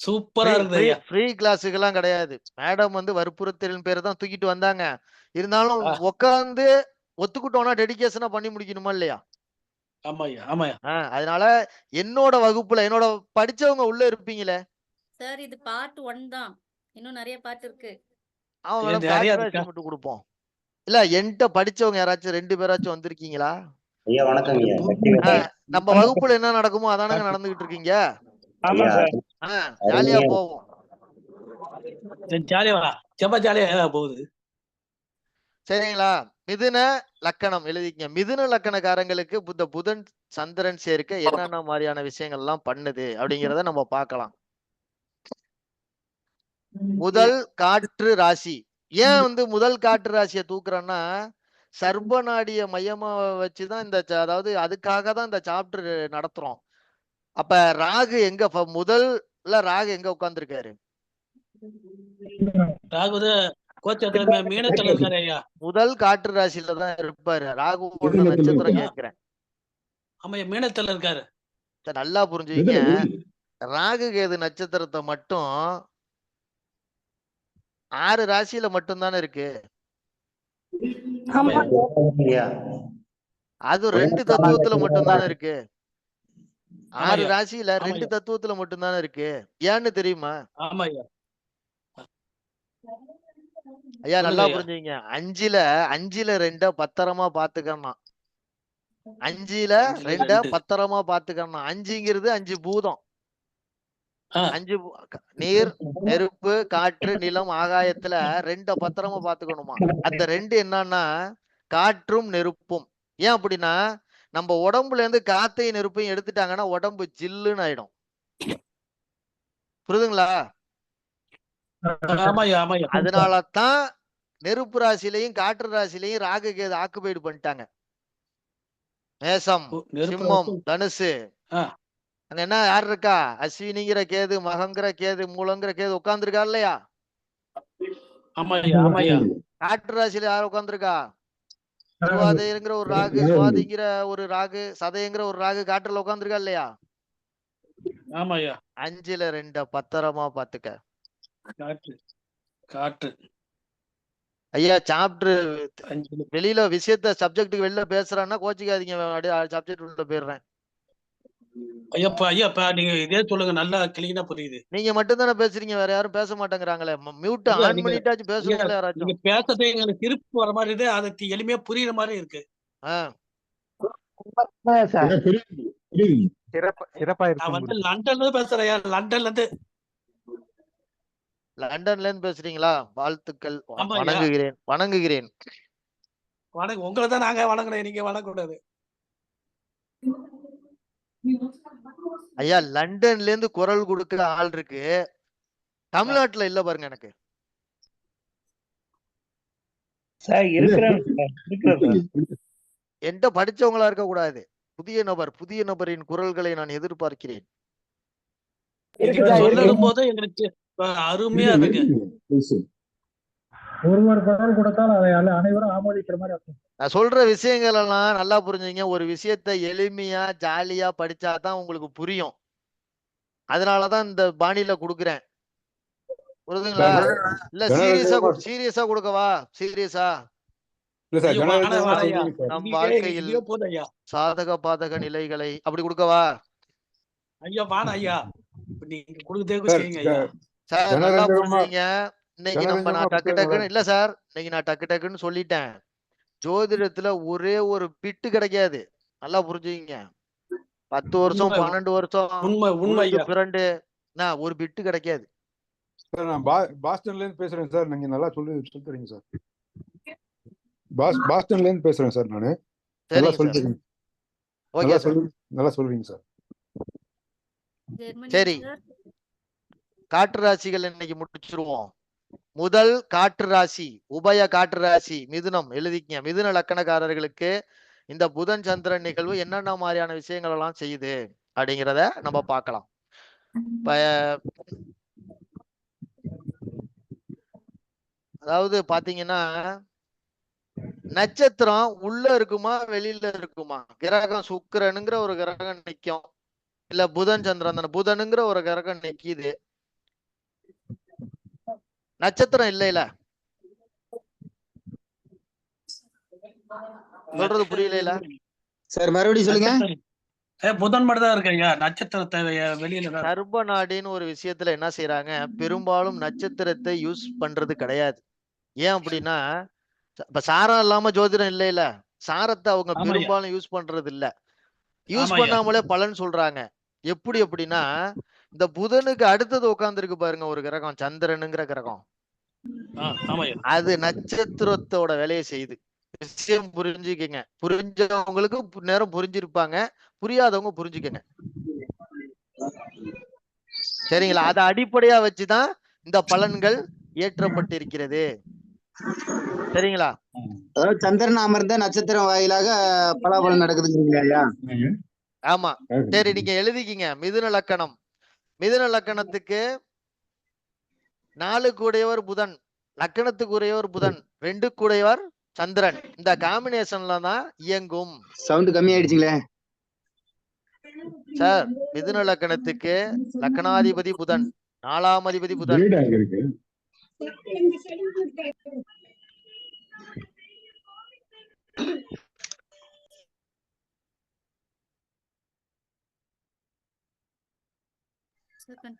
சூப்பரா இருக்கு. ஃப்ரீ கிளாஸுக்கு எல்லாம் கிடையாது. மேடம் வற்புறுத்தலின் பேர் தான் தூக்கிட்டு வந்தாங்க. இருந்தாலும் உட்காந்து ஒத்துக்கிட்டோம்னா டெடிகேஷனா பண்ணி முடிக்கணுமா இல்லையா? ஆமாய்யா ஆமாய்யா. அதனால என்னோட வகுப்புல என்னோட படிச்சவங்க உள்ள இருப்பீங்களே சார். இது பார்ட் 1 தான். இன்னும் நிறைய பார்ட் இருக்கு. மட்டும் கொடுப்போம். இல்ல என்கிட்ட படிச்சவங்க யாராச்சும் 2 பேராச்சும் வந்திருக்கீங்களா? ஐயா வணக்கம். நம்ம வகுப்புல என்ன நடக்குமோ அதானங்க நடந்துகிட்டு இருக்கீங்க. ஜாலியா போவோம். ஜாலியா போகுது. சரிங்களா? மிதுன லக்கணம் எழுதிக்கங்க. மிதுன லக்கணக்காரங்களுக்கு புதன் சந்திரன் சேர்க்க என்னென்ன மாதிரியான விஷயங்கள் எல்லாம் பண்ணுது அப்படிங்கிறத நம்ம பார்க்கலாம். முதல் காற்று ராசி. ஏன் முதல் காற்று ராசியை தூக்குறேன்னா சர்பநாடிய மையமா வச்சுதான் அதாவது அதுக்காக தான் இந்த சாப்டர் நடத்துறோம். அப்ப ராகு எங்க முதல்ல ராகு எங்க உட்கார்ந்துருக்காரு? முதல் காற்று ராசியில தான் இருப்பாரு. ராகு நட்சத்திரம் கேட்கிறேன். மீனத்துல இருக்காரு. நல்லா புரிஞ்சுங்க. ராகு கேது நட்சத்திரத்தை மட்டும் 6 ராசியில மட்டும்தானே இருக்கு. அது 2 தத்துவத்துல மட்டும்தானே இருக்கு. 6 ராசியில 2 தத்துவத்துல மட்டும்தானே இருக்கு. ஏன்னு தெரியுமா? ஐயா நல்லா புரிஞ்சுங்க. 5ல 2 பத்திரமா பாத்துக்கணும். 5ல 2 பத்திரமா பாத்துக்கணும். 5ங்கிறது 5 பூதம். 5 நீர் நெருப்பு காற்று நிலம் ஆகாயத்துல 2 பத்திரமா பாத்துக்கணுமா? அந்த 2 என்னன்னா காற்றும் நெருப்பும். ஏன் அப்படின்னா நம்ம உடம்புல இருந்து காத்தையும் நெருப்பையும் எடுத்துட்டாங்கன்னா உடம்பு ஜில்லுன்னு ஆயிடும். புரியுதுங்களா? ஆமாய்யா ஆமாய்யா அதனாலதான் நெருப்பு ராசிலையும் காற்று ராசிலையும் ராகு கேது ஆக்குபைடு பண்ணிட்டாங்க. மேசம், நெருப்பு சிம்மம், தனுசு. ஆ. அங்க என்ன யார் இருக்கா? அஸ்வினிங்கிற கேது, மகங்கிற கேது, மூலங்கிற கேது உட்கார்ந்துருக்கா இல்லையா? ஆமாய்யா ஆமாய்யா காற்று ராசியில யார் உட்கார்ந்துருக்கா? திருவாதைங்கிற ஒரு ராகு, சுவாதிங்கிற ஒரு ராகு, சதைங்கிற ஒரு ராகு காற்றுல உட்கார்ந்துருக்கா இல்லையா? ஆமாய்யா 5ல 2 பத்திரமா பாத்துக்க. காற்று காற்று ஐயா சாப்டர் 5 வெளியில விஷயத்த சப்ஜெக்ட்டுக்கு வெளில பேசுறான்னா கோச்சிக்காதீங்க, சப்ஜெக்ட் உள்ள போயிடுறேன். ஐயாப்பா நீங்க இதே சொல்லுங்க, நல்லா கிளீனா புரியுது. நீங்க மட்டும் தானே பேசுறீங்க, வேற யாரும் பேச மாட்டேங்கிறாங்களே. மியூட் ஐயா, ஆன் பண்ணிட்டாச்சும் பேசணும்ல யாராச்சும். நீங்க பேசுறதே எங்களுக்கு திருப்பி வர மாதிரி இருக்கு, அது எளிமையா புரியுற மாதிரி இருக்கு. சார் சிறப்பா நான் வந்து இருக்கும். லண்டன்ல இருந்து பேசுறேன், லண்டன்ல இருந்து. லண்டன்ல இருந்து பேசுறீங்களா? வாழ்த்துக்கள், ஆமாய்யா. வணங்குகிறேன் வணங்குகிறேன். உங்களை தான் நாங்க வணங்குறோம், நீங்க வணங்கக்கூடாது. ஐயா லண்டன்ல இருந்து குரல் கொடுக்கிற ஆள் இருக்கு, தமிழ்நாட்டுல இல்ல பாருங்க. எனக்கு சார் இருக்கிறேன் என்கிட்ட படிச்சவங்களா இருக்க கூடாது. புதிய நபரின் குரல்களை நான் எதிர்பார்க்கிறேன். சொல்லும் போது எங்களுக்கு அருமையா இருக்கு. ஒருவர் குரல் கொடுத்தால் அதை அனைவரும் ஆமோதிக்கிற மாதிரி இருக்கும். நான் சொல்ற விஷயங்கள் எல்லாம் நல்லா புரிஞ்சுங்க. ஒரு விஷயத்த எளிமையா ஜாலியா படிச்சாதான் உங்களுக்கு புரியும். அதனாலதான் இந்த பாணியில கொடுக்குறேன். புரியுதுங்களா? இல்ல சீரியஸா கொடுக்கவா? சீரியஸா நம் வாழ்க்கையில் சாதக பாதக நிலைகளை அப்படி கொடுக்கவா? ஐயா வாண ஐயா, நீங்க கொடுத்தே செய்யுங்க ஐயா. சார் நல்லா புரிஞ்சுங்க. இன்னைக்கு நான் டக்கு டக்குன்னு இல்ல சார், இன்னைக்கு நான் டக்கு டக்குன்னு சொல்லிட்டேன். ஜோதிடத்துல ஒரே ஒரு பிட்டு கிடைக்காது, நல்லா புரிஞ்சுங்க. 10 வருஷம் 12 வருஷம் பிறண்டு ஒரு பிட்டு கிடைக்காது. சார் நான் பாஸ்டன்ல இருந்து பேசுறேன் சார். நீங்க நல்லா சொல்றீங்க சார். பாஸ்டன்ல இருந்து பேசுறேன் சார். நானு நல்லா சொல்றீங்க, நல்லா சொல்றீங்க சார். சரி, காற்று ராசிகள் இன்னைக்கு முடிச்சிருவோம். முதல் காற்று ராசி, உபய காற்று ராசி மிதுனம். எழுதிக்கங்க. மிதுன லக்கணக்காரர்களுக்கு இந்த புதன் சந்திரன் நிகழ்வு என்னென்ன மாதிரியான விஷயங்கள் எல்லாம் செய்யுது அப்படிங்கிறத நம்ம பார்க்கலாம். அதாவது பாத்தீங்கன்னா, நட்சத்திரம் உள்ள இருக்குமா வெளியில இருக்குமா? கிரகம் சுக்கிரனுங்கிற ஒரு கிரகம் நிக்கும், இல்ல புதன் சந்திரன் தானே, புதனுங்கிற ஒரு கிரகம் நிக்குது, நட்சத்திரம் இல்லையில. சொல்றது புரியல சார்? மறுபடியும் சொல்லுங்க. புதன் மட்டும் தான் இருக்கு ஐயா, நட்சத்திரத்தை வெளியில. சர்ப நாடின்னு ஒரு விஷயத்துல என்ன செய்யறாங்க, பெரும்பாலும் நட்சத்திரத்தை யூஸ் பண்றது கிடையாது. ஏன் அப்படின்னா, இப்ப சாரம் இல்லாம ஜோதிடம் இல்லையில, சாரத்தை அவங்க பெரும்பாலும் யூஸ் பண்றது இல்ல. யூஸ் பண்ணாமலே பலன் சொல்றாங்க. எப்படி அப்படின்னா, இந்த புதனுக்கு அடுத்தது உட்கார்ந்துருக்கு பாருங்க ஒரு கிரகம், சந்திரனுங்கிற கிரகம். அது நட்சத்திரத்தோட வேலையை செய்யுது. விஷயம் புரிஞ்சுக்கங்க. புரிஞ்சவங்களுக்கு நேரம் புரிஞ்சிருப்பாங்க, புரியாதவங்க புரிஞ்சுக்கங்க. சரிங்களா? அதை அடிப்படையா வச்சுதான் இந்த பலன்கள் ஏற்றப்பட்டிருக்கிறது. சரிங்களா? அதாவது சந்திரன் அமர்ந்த நட்சத்திரம் வாயிலாக பலாபலம் நடக்குதுங்கிறீங்களா? ஆமா. சரி, நீங்க எழுதிக்கிங்க. மிதுன லக்கணம். மிதுன லக்கணத்துக்கு 4 கூடையவர் புதன், லக்கணத்துக்கு உடையவர் புதன், 2 கூடையவர் சந்திரன். இந்த காம்பினேஷன்ல தான் இயங்கும். சவுண்ட் கம்மி ஆயிடுச்சுங்களே சார். மிதுன லக்கணத்துக்கு லக்கணாதிபதி புதன், 4ஆம் அதிபதி புதன்.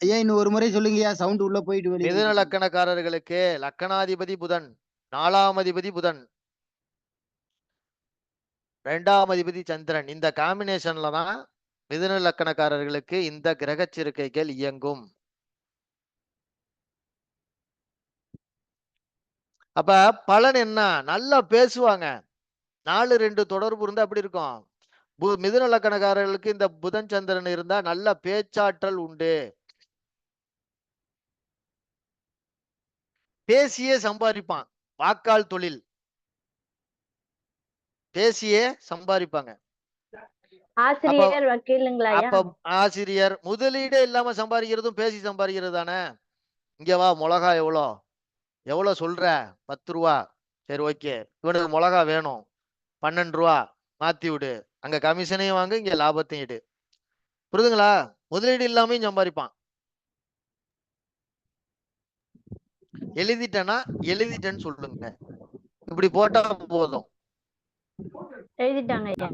ஐயா இன்னும் ஒரு முறை சொல்லுங்கய்யா, சவுண்ட் உள்ள போயிட்டு. மிதுன லக்கணக்காரர்களுக்கு லக்கணாதிபதி புதன், 4ஆம் அதிபதி புதன், 2ஆம் அதிபதி சந்திரன். இந்த காம்பினேஷன்ல தான் மிதுன லக்கணக்காரர்களுக்கு இந்த கிரக சேர்க்கைகள் இயங்கும். அப்ப பலன் என்ன? நல்லா பேசுவாங்க. 4-2 தொடர்பு இருந்தா அப்படி இருக்கும். மிதுன லக்கணக்காரர்களுக்கு இந்த புதன் சந்திரன் இருந்தா நல்ல பேச்சாற்றல் உண்டு. பேசியே சம்பாதிப்பான். வாக்கால் தொழில் பேசியே சம்பாதிப்பாங்க. ஆசிரியர் வக்கீலுங்களாயா? அப்ப ஆசிரியர் முதலீடே இல்லாம சம்பாதிக்கிறதும் பேசி சம்பாதிக்கிறது தானே. இங்க வா, மிளகா எவ்வளவு சொல்ற? 10 ரூபா. சரி, ஓகே, இவனுக்கு மிளகா வேணும், 12 ரூபா மாத்தி விடு. அங்க கமிஷனையும் வாங்க, இங்க லாபத்தையும் இடு. புரியுதுங்களா? முதலீடு இல்லாமையும் சம்பாதிப்பான். எழுதிட்டேன்னா எழுதிட்டேன்னு சொல்லுங்க, இப்படி போட்டா போதும். எழுதிட்டாங்க ஐயா.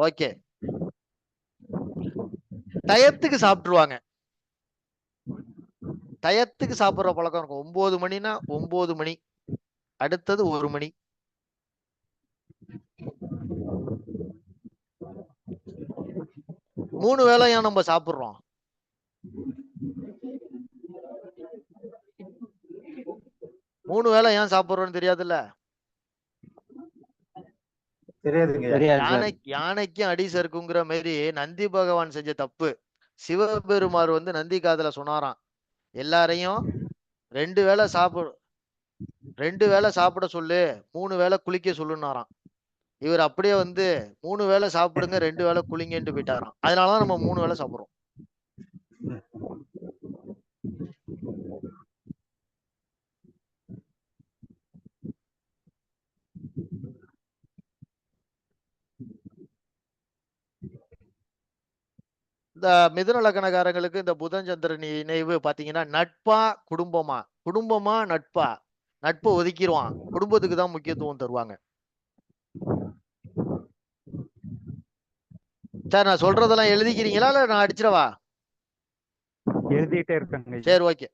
ஓகே. டயத்துக்கு சாப்பிட்டுருவாங்க. டயத்துக்கு சாப்பிடுற பழக்கம் இருக்கும். 9 மணினா 9 மணி, அடுத்தது 1 மணி. மூணு வேளையும் நம்ம சாப்பிடுறோம். மூணு வேளை ஏன் சாப்பிடுறோம்னு தெரியாதுல்ல? யானைக்கும் அடி சறுக்குங்கிற மாதிரி நந்தி பகவான் செஞ்ச தப்பு. சிவபெருமார் நந்தி காதுல சொன்னாராம், எல்லாரையும் 2 வேளை சாப்பிட சொல்லு, 3 வேளை குளிக்க சொல்லுனாராம். இவர் அப்படியே 3 வேளை சாப்பிடுங்க, 2 வேளை குளிங்கன்ட்டு போயிட்டாராம். அதனாலதான் நம்ம 3 வேளை சாப்பிடுறோம். இந்த மிதுன லக்னக்காரங்களுக்கு இந்த புதன் சந்திரன் இணைவு பாத்தீங்கன்னா, நட்பா குடும்பமா? குடும்பமா நட்பா? நட்பை ஒதுக்கிடுவான், குடும்பத்துக்கு தான் முக்கியத்துவம் தருவாங்க. சார், நான் சொல்றதெல்லாம் எழுதிக்கிறீங்களா இல்ல நான் அடிச்சிடவா? எழுதிட்டே இருக்காங்க. சரி, ஓகே.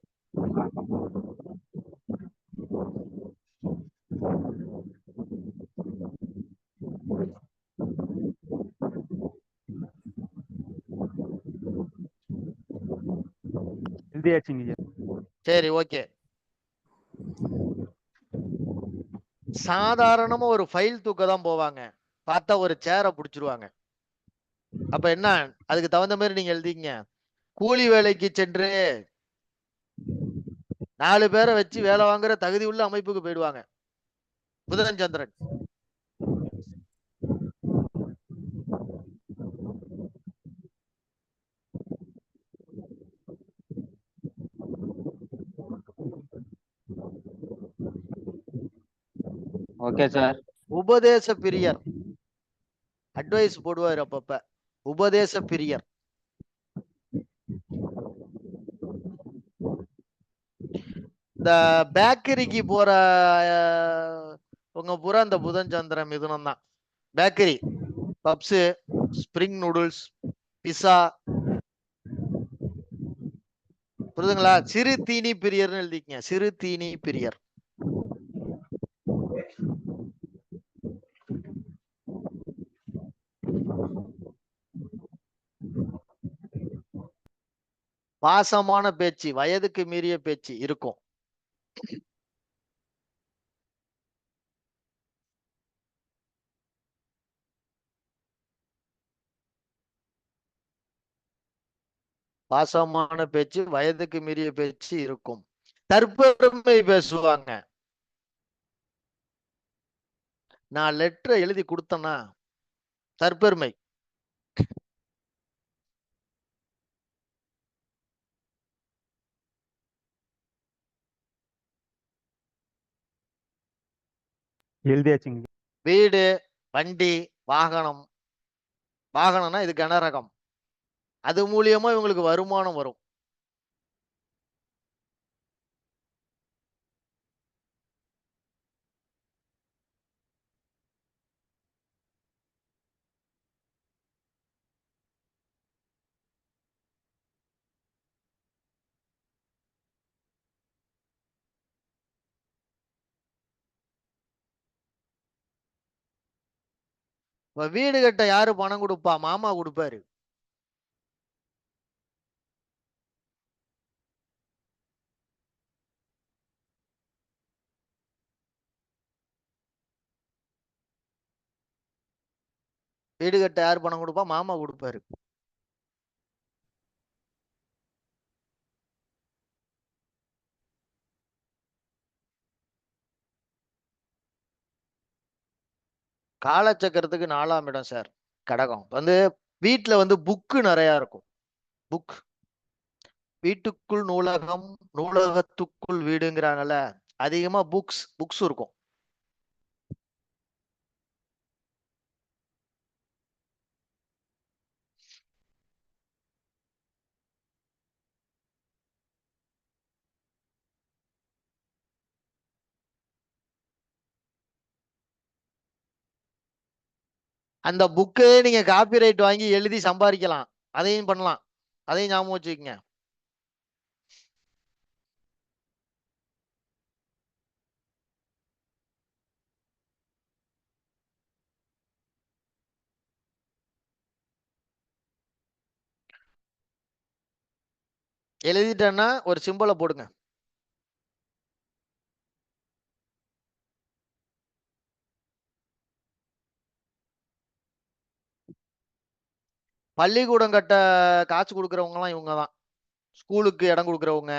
சரி, ஓகே. சாதாரணமா ஒரு ஃபைல் தூக்க தான் போவாங்க, பார்த்தா ஒரு சேரை புடிச்சிருவாங்க. அப்ப என்ன, அதுக்கு தகுந்த மாதிரி நீங்க எழுதிங்க. கூலி வேலைக்கு சென்று 4 பேரை வச்சு வேலை வாங்குற தகுதி உள்ள அமைப்புக்கு போயிடுவாங்க புதன் சந்திரன். Okay sir. உபதேச பிரியர், அட்வைஸ் போடுவார் அப்பப்ப. உபதேச பிரியர். இந்த பேக்கரிக்கு போற உங்க பூரா இந்த புதன் சந்திரன் மிதுனம் தான். Bakery, puffs, spring noodles, pizza, புரியுதுங்களா? சிறு தீனி பிரியர்னு எழுதிக்கங்க, சிறு தீனி பிரியர். பாசமான பேச்சு, வயதுக்கு மீறிய பேச்சு இருக்கும். பாசமான பேச்சு, வயதுக்கு மீறிய பேச்சு இருக்கும். தற்பெருமை பேசுவாங்க. நான் லெட்டர் எழுதி கொடுத்தேன்னா தற்பெருமை. எழுதியாச்சுங்க. வீடு, வண்டி, வாகனம்னா இது கனரகம். அது மூலியமா இவங்களுக்கு வருமானம் வரும். இப்ப வீடு கட்ட யாரு பணம் கொடுப்பா? மாமா கொடுப்பாரு. வீடு கட்ட யார் பணம் கொடுப்பா? மாமா கொடுப்பாரு. காலச்சக்கரத்துக்கு 4ஆம் இடம் சார் கடகம். வந்து வீட்டுல வந்து புக்கு நிறைய இருக்கும். புக், வீட்டுக்குள் நூலகம், நூலகத்துக்குள் வீடுங்கிறாங்கல்ல, அதிகமா புக்ஸ் இருக்கும். அந்த புக்கே நீங்க காப்பிரைட் வாங்கி எழுதி சம்பாதிக்கலாம். அதையும் பண்ணலாம். அதையும் ஞாபகம் வச்சுக்கோங்க. எழுதிட்டேன்னா ஒரு சிம்பலை போடுங்க. பள்ளிக்கூடம் கட்ட காசு கொடுக்கறவங்க எல்லாம் இவங்க தான். ஸ்கூலுக்கு இடம் கொடுக்கறவங்க.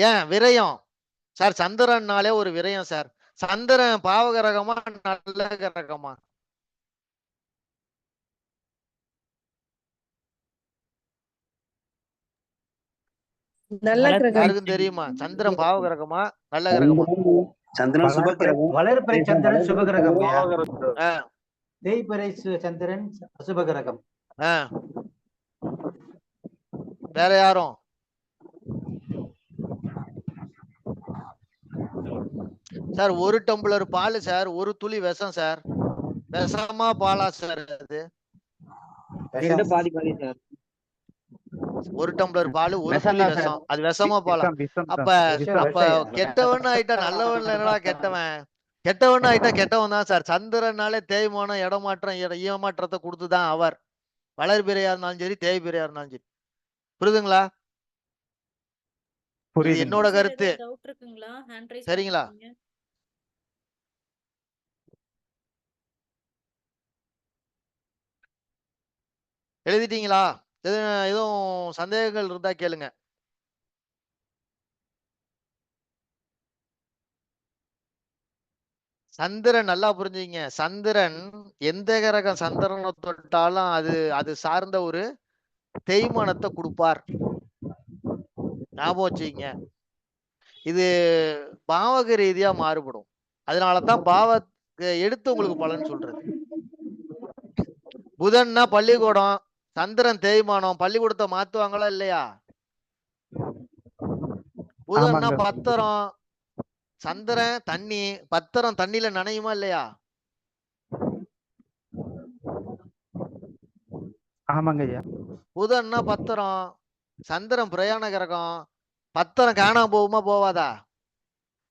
ஏன் விரயம் சார்? சந்திரன்னாலே ஒரு விரயம் சார். சந்திரன் பாவகரகமா நல்ல கிரகமா? யாருக்கும் தெரியுமா? சந்திரன் பாவகரகமா நல்ல கிரகமா? சந்திரன் சுபகிரகம். வளர்பிறை சந்திரன் சுபகிரகம். ஆ, தேய்பிறை சந்திரன் அசுபகிரகம். ஆ. வேற யாரும்? சார் ஒரு டம்ளர் பால் சார், ஒரு துளி விஷம் சார். விஷமா பாலா சார் அது? பாதி பாதி சார். ஒரு டம்ளர் பால், ஒரு விஷம் துளி தான் சார். விஷம். அது விஷமா பாலா? அப்ப அப்ப கெட்டவன் ஆயிட்டா நல்லவன் என்னடா கெட்டவன்? கெட்டவன் ஆயிட்டா கெட்டவன் தான் சார். சந்திரனாலே தேய்மானம், இடமாற்றம், ஈமாற்றத்தை கொடுத்துதான் அவர். வளர்பிறையா இருந்தாலும் சரி, தேய்பிறையா இருந்தாலும் சரி. புரியுதுங்களா? இது என்னோட கருத்து. டவுட் இருக்குங்களா? ஹேண்ட் ரைஸ் சரிங்களா? பண்ணிருக்கீங்க. எழுதிட்டீங்களா? எதுவும் சந்தேகங்கள் இருந்தா கேளுங்க. சந்திரன் நல்லா புரிஞ்சுங்க. சந்திரன் எந்த கிரகம் சந்திரனை தொட்டாலும் அது சார்ந்த ஒரு தேய்மானத்தை கொடுப்பார். ஞாபகம் வச்சுக்கங்க. இது பாவக ரீதியா மாறுபடும். அதனாலதான் எடுத்து உங்களுக்கு பலன் சொல்றது. புதன்னா பள்ளிக்கூடம், சந்திரன் தேய்மானம். பள்ளிக்கூடத்தை மாத்துவாங்களா இல்லையா? புதன்னா பத்திரம், சந்திரன் தண்ணி. பத்திரம் தண்ணியில நனையுமா இல்லையா? ஆமாங்க ஐயா. புதன்னா பத்திரம், சந்திரன் பிரயாண கிரகம். பத்திரம் காணாம போகுமா போவாதா?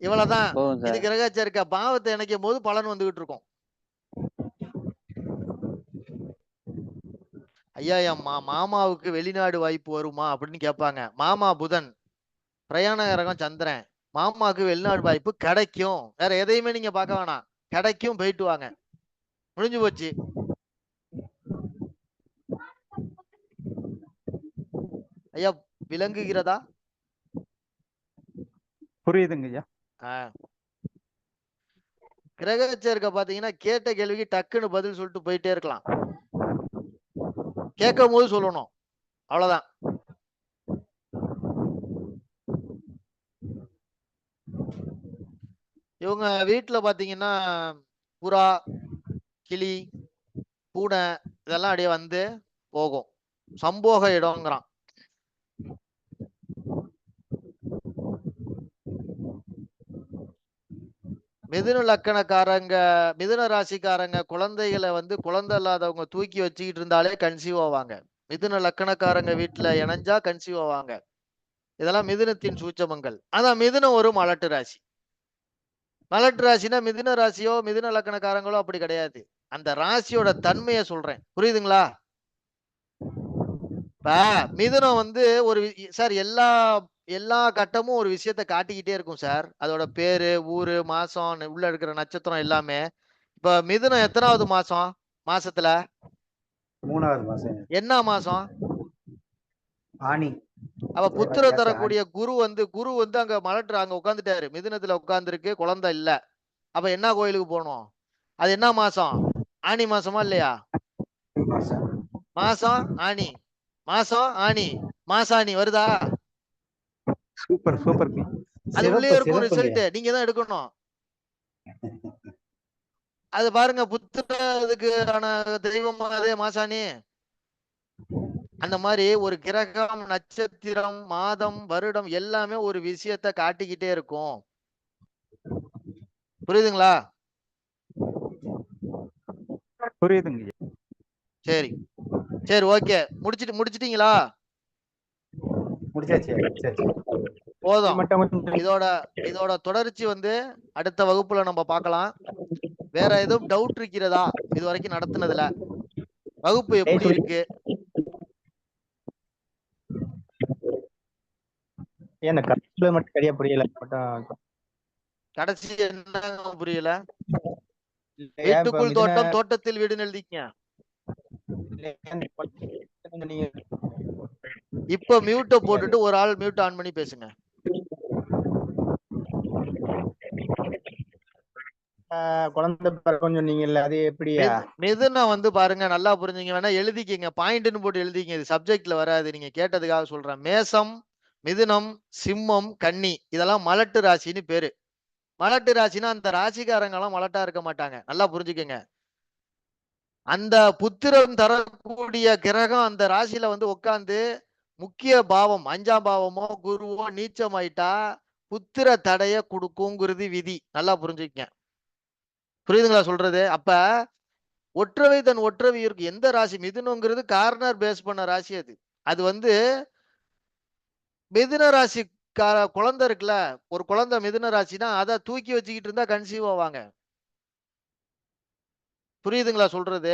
இவ்வளவுதான். இது கிரகச்சேர்க்கை. பாவத்தை இணைக்கும் போது பலன் வந்துகிட்டு இருக்கும். ஐயா என் மாமாவுக்கு வெளிநாடு வாய்ப்பு வருமா அப்படின்னு கேட்பாங்க. மாமா புதன், பிரயாண கிரகம் சந்திரன். மாமாவுக்கு வெளிநாடு வாய்ப்பு கிடைக்கும். வேற எதையுமே நீங்க பார்க்க வேணாம். கிடைக்கும், போயிட்டு வாங்க. முடிஞ்சு போச்சு. ஐயா விளங்குகிறதா? புரியுதுங்க ஐயா. கிரகச்சேர்க்கை பாத்தீங்கன்னா கேட்ட கேள்விக்கு டக்குன்னு பதில் சொல்லிட்டு போயிட்டே இருக்கலாம். கேட்கும் போது சொல்லணும், அவ்வளவுதான். இவங்க வீட்டுல பாத்தீங்கன்னா புறா, கிளி, பூனை இதெல்லாம் அப்படியே வந்து போகும். சம்போக இடம்ங்கிறான். மிதுன லக்கணக்காரங்க, மிதுன ராசிக்காரங்க குழந்தைகளை வந்து குழந்தை இல்லாதவங்க தூக்கி வச்சுக்கிட்டு இருந்தாலே கன்சீவ் ஆவாங்க. மிதுன லக்கணக்காரங்க வீட்டுல இணைஞ்சா கன்சீவ் ஆவாங்க. இதெல்லாம் மிதுனத்தின் சூட்சமங்கள். அதான் மிதுனம் ஒரு மலட்டு ராசி. மலட்டு ராசினா மிதுன ராசியோ மிதுன லக்கணக்காரங்களோ அப்படி கிடையாது. அந்த ராசியோட தன்மையை சொல்றேன். புரியுதுங்களா? இப்ப மிதுனம் வந்து ஒரு சார் எல்லா கட்டமும் ஒரு விஷயத்த காட்டிக்கிட்டே இருக்கும் சார். அதோட பேரு, ஊரு, மாசம், உள்ள இருக்கிற நட்சத்திரம் எல்லாமே. இப்ப மிதுனம் எத்தனாவது மாசம்? மாசத்துல? 3வது மாசம். என்ன மாசம்? ஆனி. அப்ப புத்திர தரக்கூடிய குரு வந்து அங்க மலட்டு அங்க உட்கார்ந்துட்டாரு, மிதுனத்துல உட்கார்ந்துருக்கு, குழந்தை இல்ல. அப்ப என்ன கோயிலுக்கு போகணும்? அது என்ன மாசம்? ஆனி மாசமா இல்லையா? மாசம் ஆனி, மாசம் ஆனி, மாசாணி வருதா? Super super. அது உள்ளே இருக்கும் ரிசல்ட், நீங்க தான் எடுக்கணும். அது பாருங்க, புத்திரதுக்கான தெய்வம் அதே மாசாணி. அந்த மாதிரி ஒரு கிரகம், நட்சத்திரம், மாதம், வருடம் எல்லாமே ஒரு விஷயத்த காட்டிக்கிட்டே இருக்கும். புரியுதுங்களா? புரியுதுங்க. சரி சரி, ஓகே. முடிச்சிட்டீங்களா? போதும். இதோட தொடர்ச்சி வந்து அடுத்த வகுப்புல நம்ம பார்க்கலாம். வேற எதுவும் டவுட் இருக்கிறதா இது வரைக்கும் நடத்துனதுல? வகுப்பு எப்படி இருக்கு? மட்டும் சரியா புரியல. கடைசி என்ன புரியல? வீட்டுக்குள் தோட்டம், தோட்டத்தில் வீடுன்னு எழுதிக்கங்க. இப்ப மியூட்ட போட்டுட்டு ஒரு ஆள் மியூட் ஆன் பண்ணி பேசுங்க. குழந்தை பிறக்கும் சொன்னீங்கல்ல, அது எப்படியா? மிதுனம் வந்து பாருங்க, நல்லா புரிஞ்சுங்க, வேணா எழுதிக்கங்க, பாயிண்ட்னு போட்டு எழுதிக்கங்க. இது சப்ஜெக்ட்ல வராது, நீங்க கேட்டதுக்காக சொல்றேன். மேசம், மிதுனம், சிம்மம், கன்னி இதெல்லாம் மலட்டு ராசின்னு பேரு. மலட்டு ராசினா அந்த ராசிக்காரங்க எல்லாம் மலட்டா இருக்க மாட்டாங்க, நல்லா புரிஞ்சுக்கங்க. அந்த புத்திரம் தரக்கூடிய கிரகம் அந்த ராசியில வந்து உட்கார்ந்து முக்கிய பாவம் 5ஆம் பாவமோ குருவோ நீச்சமாயிட்டா புத்திர தடைய கொடுக்குங்கிறது விதி, நல்லா புரிஞ்சுக்கங்க. புரியுதுங்களா சொல்றது? அப்ப ஒற்றவை தன் ஒற்றவை இருக்கு. எந்த ராசி? மிதுனங்கிறது கார்னர் பேஸ் பண்ண ராசி. அது வந்து மிதுன ராசி குழந்தை இருக்குல்ல, ஒரு குழந்தை மிதுன ராசினா அதை தூக்கி வச்சுக்கிட்டு இருந்தா கன்சீவ் ஆவாங்க. புரியுதுங்களா சொல்றது?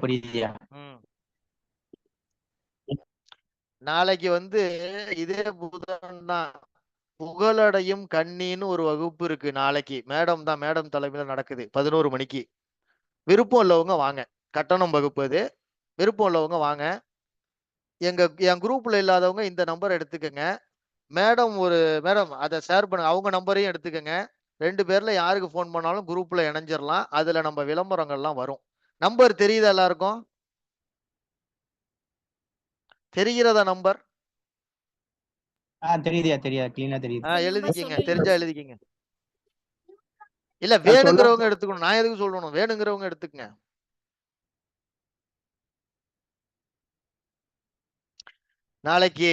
புரியுதியா. நாளைக்கு வந்து இதே புதன் தான் புகழடையும் கண்ணின்னு ஒரு வகுப்பு இருக்கு. நாளைக்கு மேடம் தான், மேடம் தலைமையில நடக்குது 11 மணிக்கு. விருப்பம் உள்ளவங்க வாங்க, கட்டணம் வகுப்பு அது. விருப்பம் உள்ளவங்க வாங்க. என் குரூப்ல இல்லாதவங்க இந்த நம்பர் எடுத்துக்கங்க. மேடம் அதை ஷேர் பண்ணுங்க, அவங்க நம்பரையும் எடுத்துக்கங்க. 2 பேர்ல யாருக்கு போன் பண்ணாலும் குரூப்ல இணைஞ்சிடலாம். அதுல நம்ம விளம்பரங்கள்லாம் வரும். நம்பர் தெரியுதா எல்லாருக்கும்? தெரிகிறதா நம்பர்? தெரியுதியா, கிளீனா தெரியுது. எழுதிக்கிங்க, தெரிஞ்சா எழுதிக்கிங்க. இல்ல வேணுங்கிறவங்க எடுத்துக்கணும், நான் எதுக்கு சொல்லணும், வேணுங்கிறவங்க எடுத்துக்கங்க. நாளைக்கு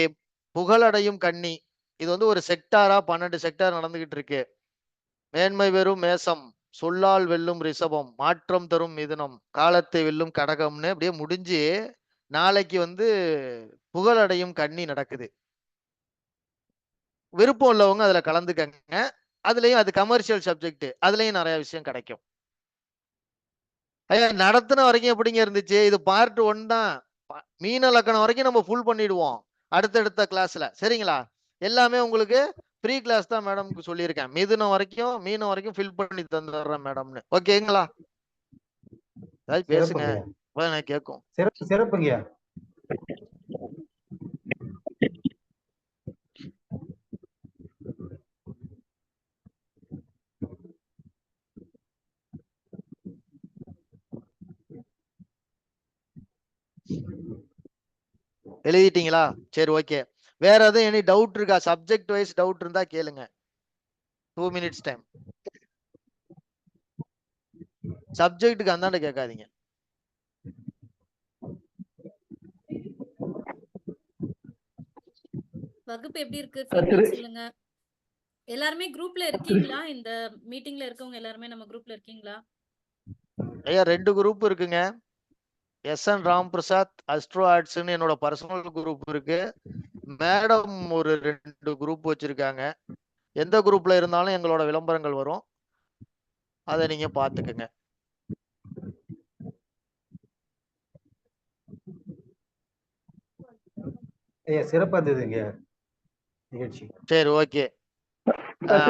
புகழடையும் கன்னி, இது வந்து ஒரு செக்டாரா 12 செக்டார் நடந்துகிட்டு இருக்கு. மேன்மை வெறும் மேசம், சொல்லால் வெல்லும் ரிஷபம், மாற்றம் தரும் மிதுனம், காலத்தை வெல்லும் கடகம்னு அப்படியே முடிஞ்சு நாளைக்கு வந்து புகழடையும் கன்னி நடக்குது. விருப்பம் உள்ளவங்க அதுல கலந்துக்கங்க. அதுலயும் அது கமர்ஷியல் சப்ஜெக்ட், அதுலயும் நிறைய விஷயம் கிடைக்கும். ஐயா நடத்தின வரைக்கும் எப்படிங்க இருந்துச்சு? இது பார்ட் 1 தான். மீன லக்கணம் வரைக்கும் நம்ம ஃபுல் பண்ணிடுவோம் அடுத்தடுத்த கிளாஸ்ல, சரிங்களா? எல்லாமே உங்களுக்கு ஃப்ரீ கிளாஸ் தான் மேடம்க்கு சொல்லியிருக்கேன். மீனம் வரைக்கும் ஃபில் பண்ணி தந்துடுறேன் மேடம்னு. ஓகேங்களா? பேசுங்க, நான் கேட்கும். சிறப்புங்க. எழுதிட்டீங்களா? சரி, ஓகே. வேற எதுவும் எனி டவுட் இருக்கா? சப்ஜெக்ட் வைஸ் டவுட் இருந்தா கேளுங்க. 2 minutes டைம். சப்ஜெக்ட்டுக்கு அந்தாண்ட கேட்காதீங்க. வகுப்பு எப்படி இருக்கு ஃபீட்பேக் சொல்லுங்க. எல்லாருமே குரூப்ல இருக்கீங்களா? இந்த மீட்டிங்ல இருக்கவங்க எல்லாருமே நம்ம குரூப்ல இருக்கீங்களா? ஐயா 2 குரூப் இருக்குங்க. SN ராம் பிரசாத் அஸ்ட்ரோ ஆர்ட்ஸ்னு என்னோட பர்சனல் குரூப் இருக்கு. மேடம் ஒரு 2 குரூப் வச்சிருக்காங்க. எந்த குரூப்ல இருந்தாலும் எங்களோட விளம்பரங்கள் வரும், அதை நீங்க பாத்துக்கங்க. சிறப்பா இருந்ததுங்க நிகழ்ச்சி. சரி, ஓகே.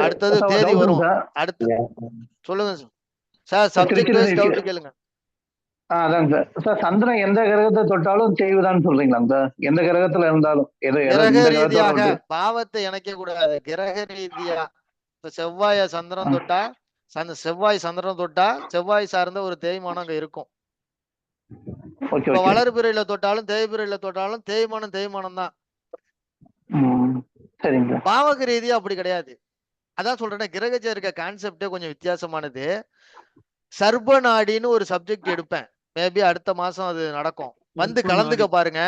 அடுத்தது தேதி வரும். அடுத்து சொல்லுங்க சார் சப்ஜெக்ட் வைஸ் டவுட் கேளுங்க. அதாங்க சார். சார் சந்திரன் எந்த கிரகத்தை தொட்டாலும் தேய்வுதான்னு சொல்றீங்களா சார்? எந்த கிரகத்துல இருந்தாலும் கிரக ரீதியாக பாவத்தை இணைக்க கூடாது. கிரக ரீதியா இப்ப செவ்வாய சந்திரன் தொட்டா செவ்வாய் சந்திரன் தொட்டா செவ்வாய் சார்ந்த ஒரு தேய்மானம் அங்க இருக்கும். இப்ப வளர்பிறையில தொட்டாலும் தேய்பிறையில தொட்டாலும் தேய்மானம் தான். பாவக ரீதியா அப்படி கிடையாது. அதான் சொல்றேன், கிரக சேர்க்க கான்செப்டே கொஞ்சம் வித்தியாசமானது. சர்ப நாடின்னு ஒரு சப்ஜெக்ட் எடுப்பேன். மேபி அடுத்த மாசம் அது நடக்கும். வந்து கலந்துக்க பாருங்க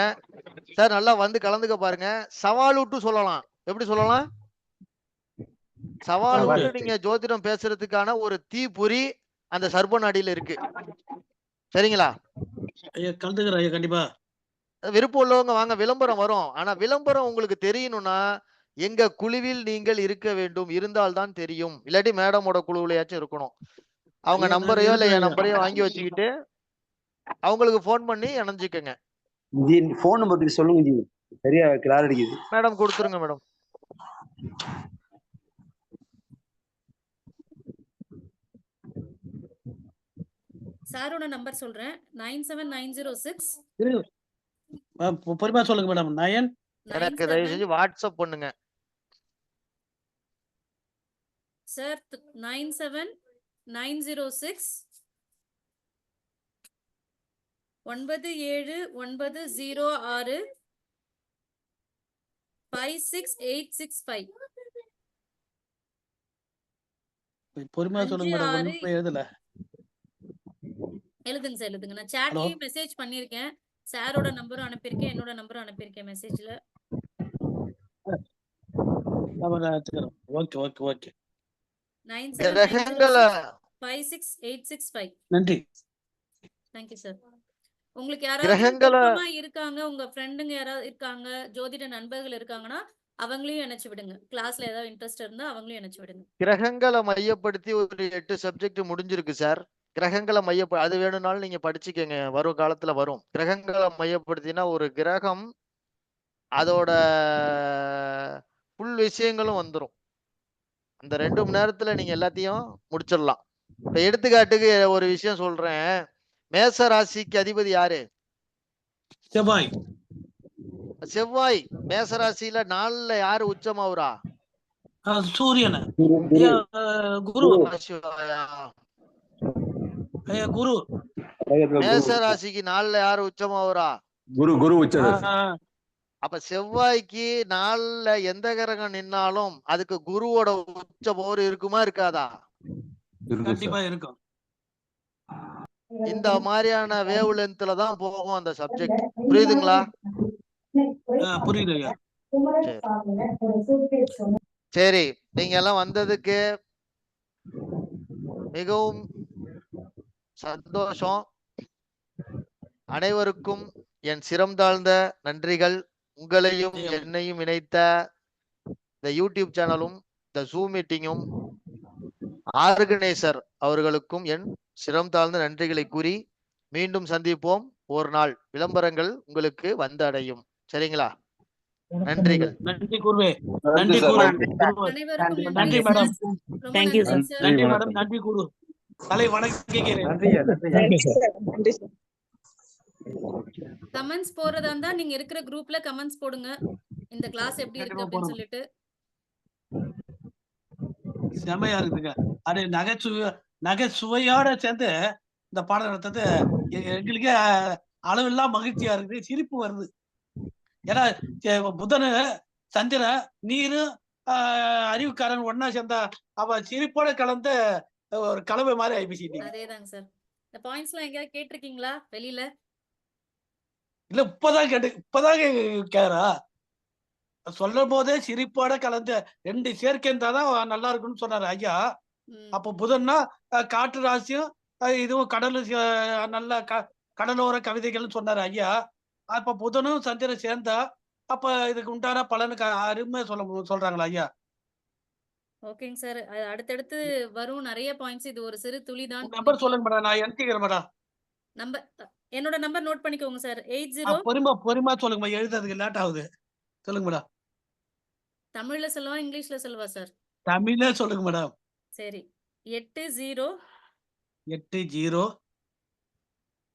சார். நல்லா வந்து கலந்துக்க பாருங்க. சவால் விட்டு சொல்லலாம். எப்படி சொல்லலாம்? சவால் விட்டு நீங்க ஜோதிடம் பேசுறதுக்கான ஒரு தீப்பொறி அந்த சர்ப நாடியில இருக்கு. சரிங்களா? கலந்துக்கிறேன் கண்டிப்பா. விருப்பம் உள்ளவங்க வாங்க, விளம்பரம் வரும். ஆனா விளம்பரம் உங்களுக்கு தெரியணும்னா எங்க குழுவில் நீங்கள் இருக்க வேண்டும். இருந்தால்தான் தெரியும். இல்லாட்டி மேடமோட குழுவிலையாச்சும் இருக்கணும். அவங்க நம்பரையோ இல்ல என் நம்பரையோ வாங்கி வச்சுக்கிட்டு அவங்களுக்கு போன் பண்ணி இணைஞ்சுக்கங்க. போன் நம்பர் சொல்லுங்க ஜி, சரியா கிளாரிட்டி. மேடம் கொடுத்துருங்க மேடம். சாரோட நம்பர் சொல்றேன். 97906 பொறுமையா சொல்லுங்க மேடம். 9 எனக்கு தயவு செஞ்சு வாட்ஸ்அப் பண்ணுங்க சார். 97906 9790656865. பொறுமையா சொல்லுங்க மேடம். ஒண்ணுமே எழுதல. எழுதுங்க சார், எழுதுங்க. நான் சாட்லயும் மெசேஜ் பண்ணிருக்கேன். சாரோட நம்பரும் அனுப்பியிருக்கேன், என்னோட நம்பரும் அனுப்பியிருக்கேன் மெசேஜ்ல. Okay okay okay. 9790656865. நன்றி. Thank you sir. உங்களுக்கு யாராவது விருப்பமா இருக்காங்க, உங்க ஃப்ரெண்டுங்க யாராவது இருக்காங்க, ஜோதிட நண்பர்கள் இருக்காங்கன்னா அவங்களையும் இணைச்சு விடுங்க. கிளாஸ்ல ஏதாவது இன்ட்ரெஸ்ட் இருந்தா அவங்களையும் இணைச்சு விடுங்க. கிரகங்களை மையப்படுத்தி ஒரு 8 சப்ஜெக்ட் முடிஞ்சிருக்கு சார். கிரகங்களை அது வேணும்னாலும் நீங்க படிச்சுக்கங்க. வரும் காலத்துல வரும். கிரகங்களை மையப்படுத்தினா ஒரு கிரகம் அதோட ஃபுல் விஷயங்களும் வந்துடும். அந்த 2 மணி நேரத்துல நீங்க எல்லாத்தையும் முடிச்சிடலாம். இப்ப எடுத்துக்காட்டுக்கு ஒரு விஷயம் சொல்றேன். மேச ராசிக்கு அதிபதி யாரு? செவ்வாய். செவ்வாய் மேச ராசியில 4ல யாரு உச்சமாவுரா? சூரியன். குரு. குரு. மேச ராசிக்கு 4ல யாரு உச்சமாவுரா? குரு உச்சம். அப்ப செவ்வாய்க்கு 4ல எந்த கிரகம் நின்னாலும் அதுக்கு குருவோட உச்ச பவர் இருக்குமா இருக்காதா? கண்டிப்பா இருக்கும். இந்த மாதிரியான வேவ் லென்த்ல தான் போகும் அந்த சப்ஜெக்ட். புரியுதுங்களா? புரியுது. சரி, நீங்க எல்லாம் வந்ததுக்கு மிகவும் சந்தோஷம். அனைவருக்கும் என் சிரம் தாழ்ந்த நன்றிகள். உங்களையும் என்னையும் இணைத்த இந்த யூடியூப் சேனலும் இந்த ஜூம் மீட்டிங்கும் ஆர்கனைசர் அவர்களுக்கும் என் சிரம் தாழ்ந்த நன்றிகளை கூறி மீண்டும் சந்திப்போம் ஒரு நாள். விளம்பரங்கள் உங்களுக்கு வந்து அடையும். சரிங்களா? நன்றிகள். நன்றி குருவே. நன்றி குரு. நன்றி மேடம். Thank you sir. நன்றி மேடம். நன்றி குரு. தலை வணங்குகிறேன். கமெண்ட்ஸ் போறதா இருந்தா நீங்க இருக்கிற குரூப்ல கமெண்ட்ஸ் போடுங்க. இந்த கிளாஸ் எப்படி இருக்கு அப்படின்னு சொல்லிட்டு. செமையா இருக்குங்க. அது நகைச்சுவையோட சேர்ந்து இந்த பாடம் நடத்துறது எங்களுக்கே அளவில்லா மகிழ்ச்சியா இருக்குது. சிரிப்பு வருது. ஏன்னா புதன் சந்திரன் நீரு அறிவுக்காரன் ஒன்னா சேர்ந்தா அவ சிரிப்போட கலந்த ஒரு கலவை மாதிரி ஆயிடுச்சு. அதேதாங்க சார். இந்த பாயிண்ட்ஸ் எல்லாம் எங்கயாவது கேட்டிருக்கீங்களா வெளியில? இல்ல இப்பதான் கேக்குறா. சொல்லும் போதே சிரிப்போட கலந்த 2 சேர்க்கை இருந்தாதான் நல்லா இருக்குன்னு சொன்னாரு ஐயா. அப்ப புதன்னா காற்று ராசியும் இதுவும் நல்ல கடலோர கவிதைகள்னு சொன்னாரு ஐயா. அப்ப புதனும் சந்திரன் சேர்ந்தா அப்ப இதுக்கு உண்டான பலனுக்கு அருமை சொல்றாங்களா ஐயா? ஓகேங்க சார். அடுத்தடுத்து வரும் நிறைய பாயிண்ட்ஸ். இது ஒரு சிறு துளிதான். நம்பர் சொல்லுங்க மேடம். நான் என்கிறேன் மேடம். நம்பர் என்னோட நம்பர் நோட் பண்ணிக்கோங்க சார். 80. பொறுமா சொல்லுங்க. எழுதுறதுக்கு லேட் ஆகுது. சொல்லுங்க மேடம். தமிழ்ல சொல்லவா இங்கிலீஷ்ல சொல்லவா சார்? தமிழ்ல சொல்லுங்க மேடம். சரி. 80 80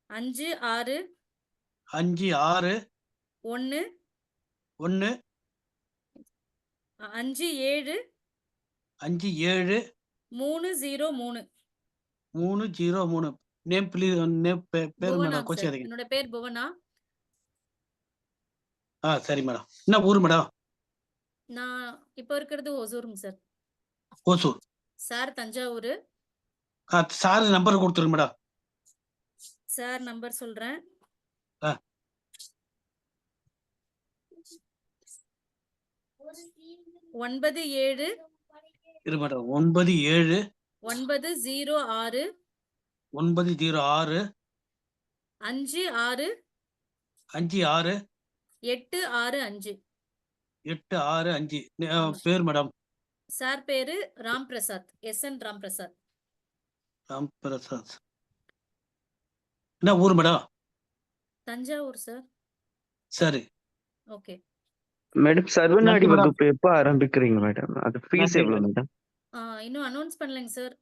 56 56 1 1 57 57 303. 303. நேம் ப்ளீஸ், நேம் பேர் புவனாங்க மேடம், சார். கோச்சிக்காதீங்க. என்னோட பேர் புவனா. சரி மேடம். என்ன ஊர் மேடம்? நான் இப்போ இருக்கிறது ஒசூருங்க sir. Hosur. Sir Thanjavur. Sir number கொடுத்துருங்க மேடம். சார் நம்பர் சொல்றேன். 97 இரு மேடம். 97 906 906 56 56 865. 865. ஆமா. பேர் மேடம்? சார் பேரு ராம் பிரசாத். SN ராம் பிரசாத். ராம் பிரசாத். என்ன ஊர் மேடம்? தஞ்சாவூர் சார். சரி. ஓகே. மேடம் சர்வநாடி நன்றி மேடம். வகுப்பு எப்போ ஆரம்பிக்கிறீங்க மேடம்? அது ஃபீஸ் நன்றி எவ்வளவு மேடம். மேடம்? இன்னும் அனௌன்ஸ் பண்ணலைங்க சார்.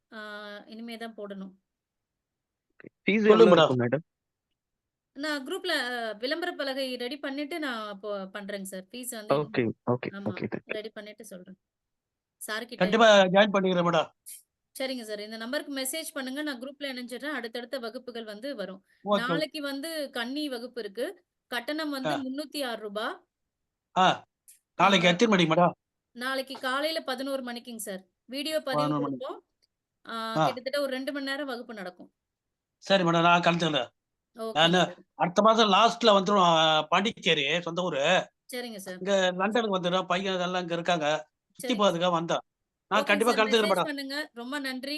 இனிமே தான் போடணும். ஃபீஸ் சொல்லுங்க எவ்வளவு மேடம். இருக்கும் மேடம்? நான் குரூப்ல விளம்பர பலகை ரெடி பண்ணிட்டு நான் பண்றேங்க சார். ஃபீஸ் வந்து ஓகே ஓகே ஆமா ஓகே தேங்க்யூ. ரெடி பண்ணிட்டு சொல்றேன். சார் கிட்ட கண்டிப்பா ஜாயின் பண்ணிக்கிறேன் மேடம். சரிங்க சார். இந்த நம்பருக்கு மெசேஜ் பண்ணுங்க. நான் குரூப்ல இணைஞ்சிடுறேன். அடுத்தடுத்த வகுப்புகள் வந்து வரும். ஓகே. நாளைக்கு வந்து கன்னி வகுப்பு இருக்கு. கட்டணம் வந்து 306 ரூபாய். நாளைக்கு எத்தனை மணிக்கு மேடம்? நாளைக்கு காலையில 11 மணிக்குங்க சார். வீடியோ பதிவு 11 மணி. கொடுப்போம். கிட்டத்தட்ட ஒரு 2 மணி நேரம் வகுப்பு நடக்கும். சரி மேடம், நான் கலந்துக்கிறேன். ஓகேங்க நான் சார். அடுத்த மாசம் லாஸ்ட்ல வந்துடும். பாண்டிச்சேரி சொந்த ஊரு. சரிங்க சார். இங்க லண்டனுக்கு வந்துடும். பையன் எல்லாம் இங்க இருக்காங்க. சுத்தி சரிங்க சார். போறதுக்காக வந்தேன். நான் ஓகேங்க கண்டிப்பா சார். கலந்துக்கிறேன் message madam. பண்ணுங்க. ரொம்ப நன்றி.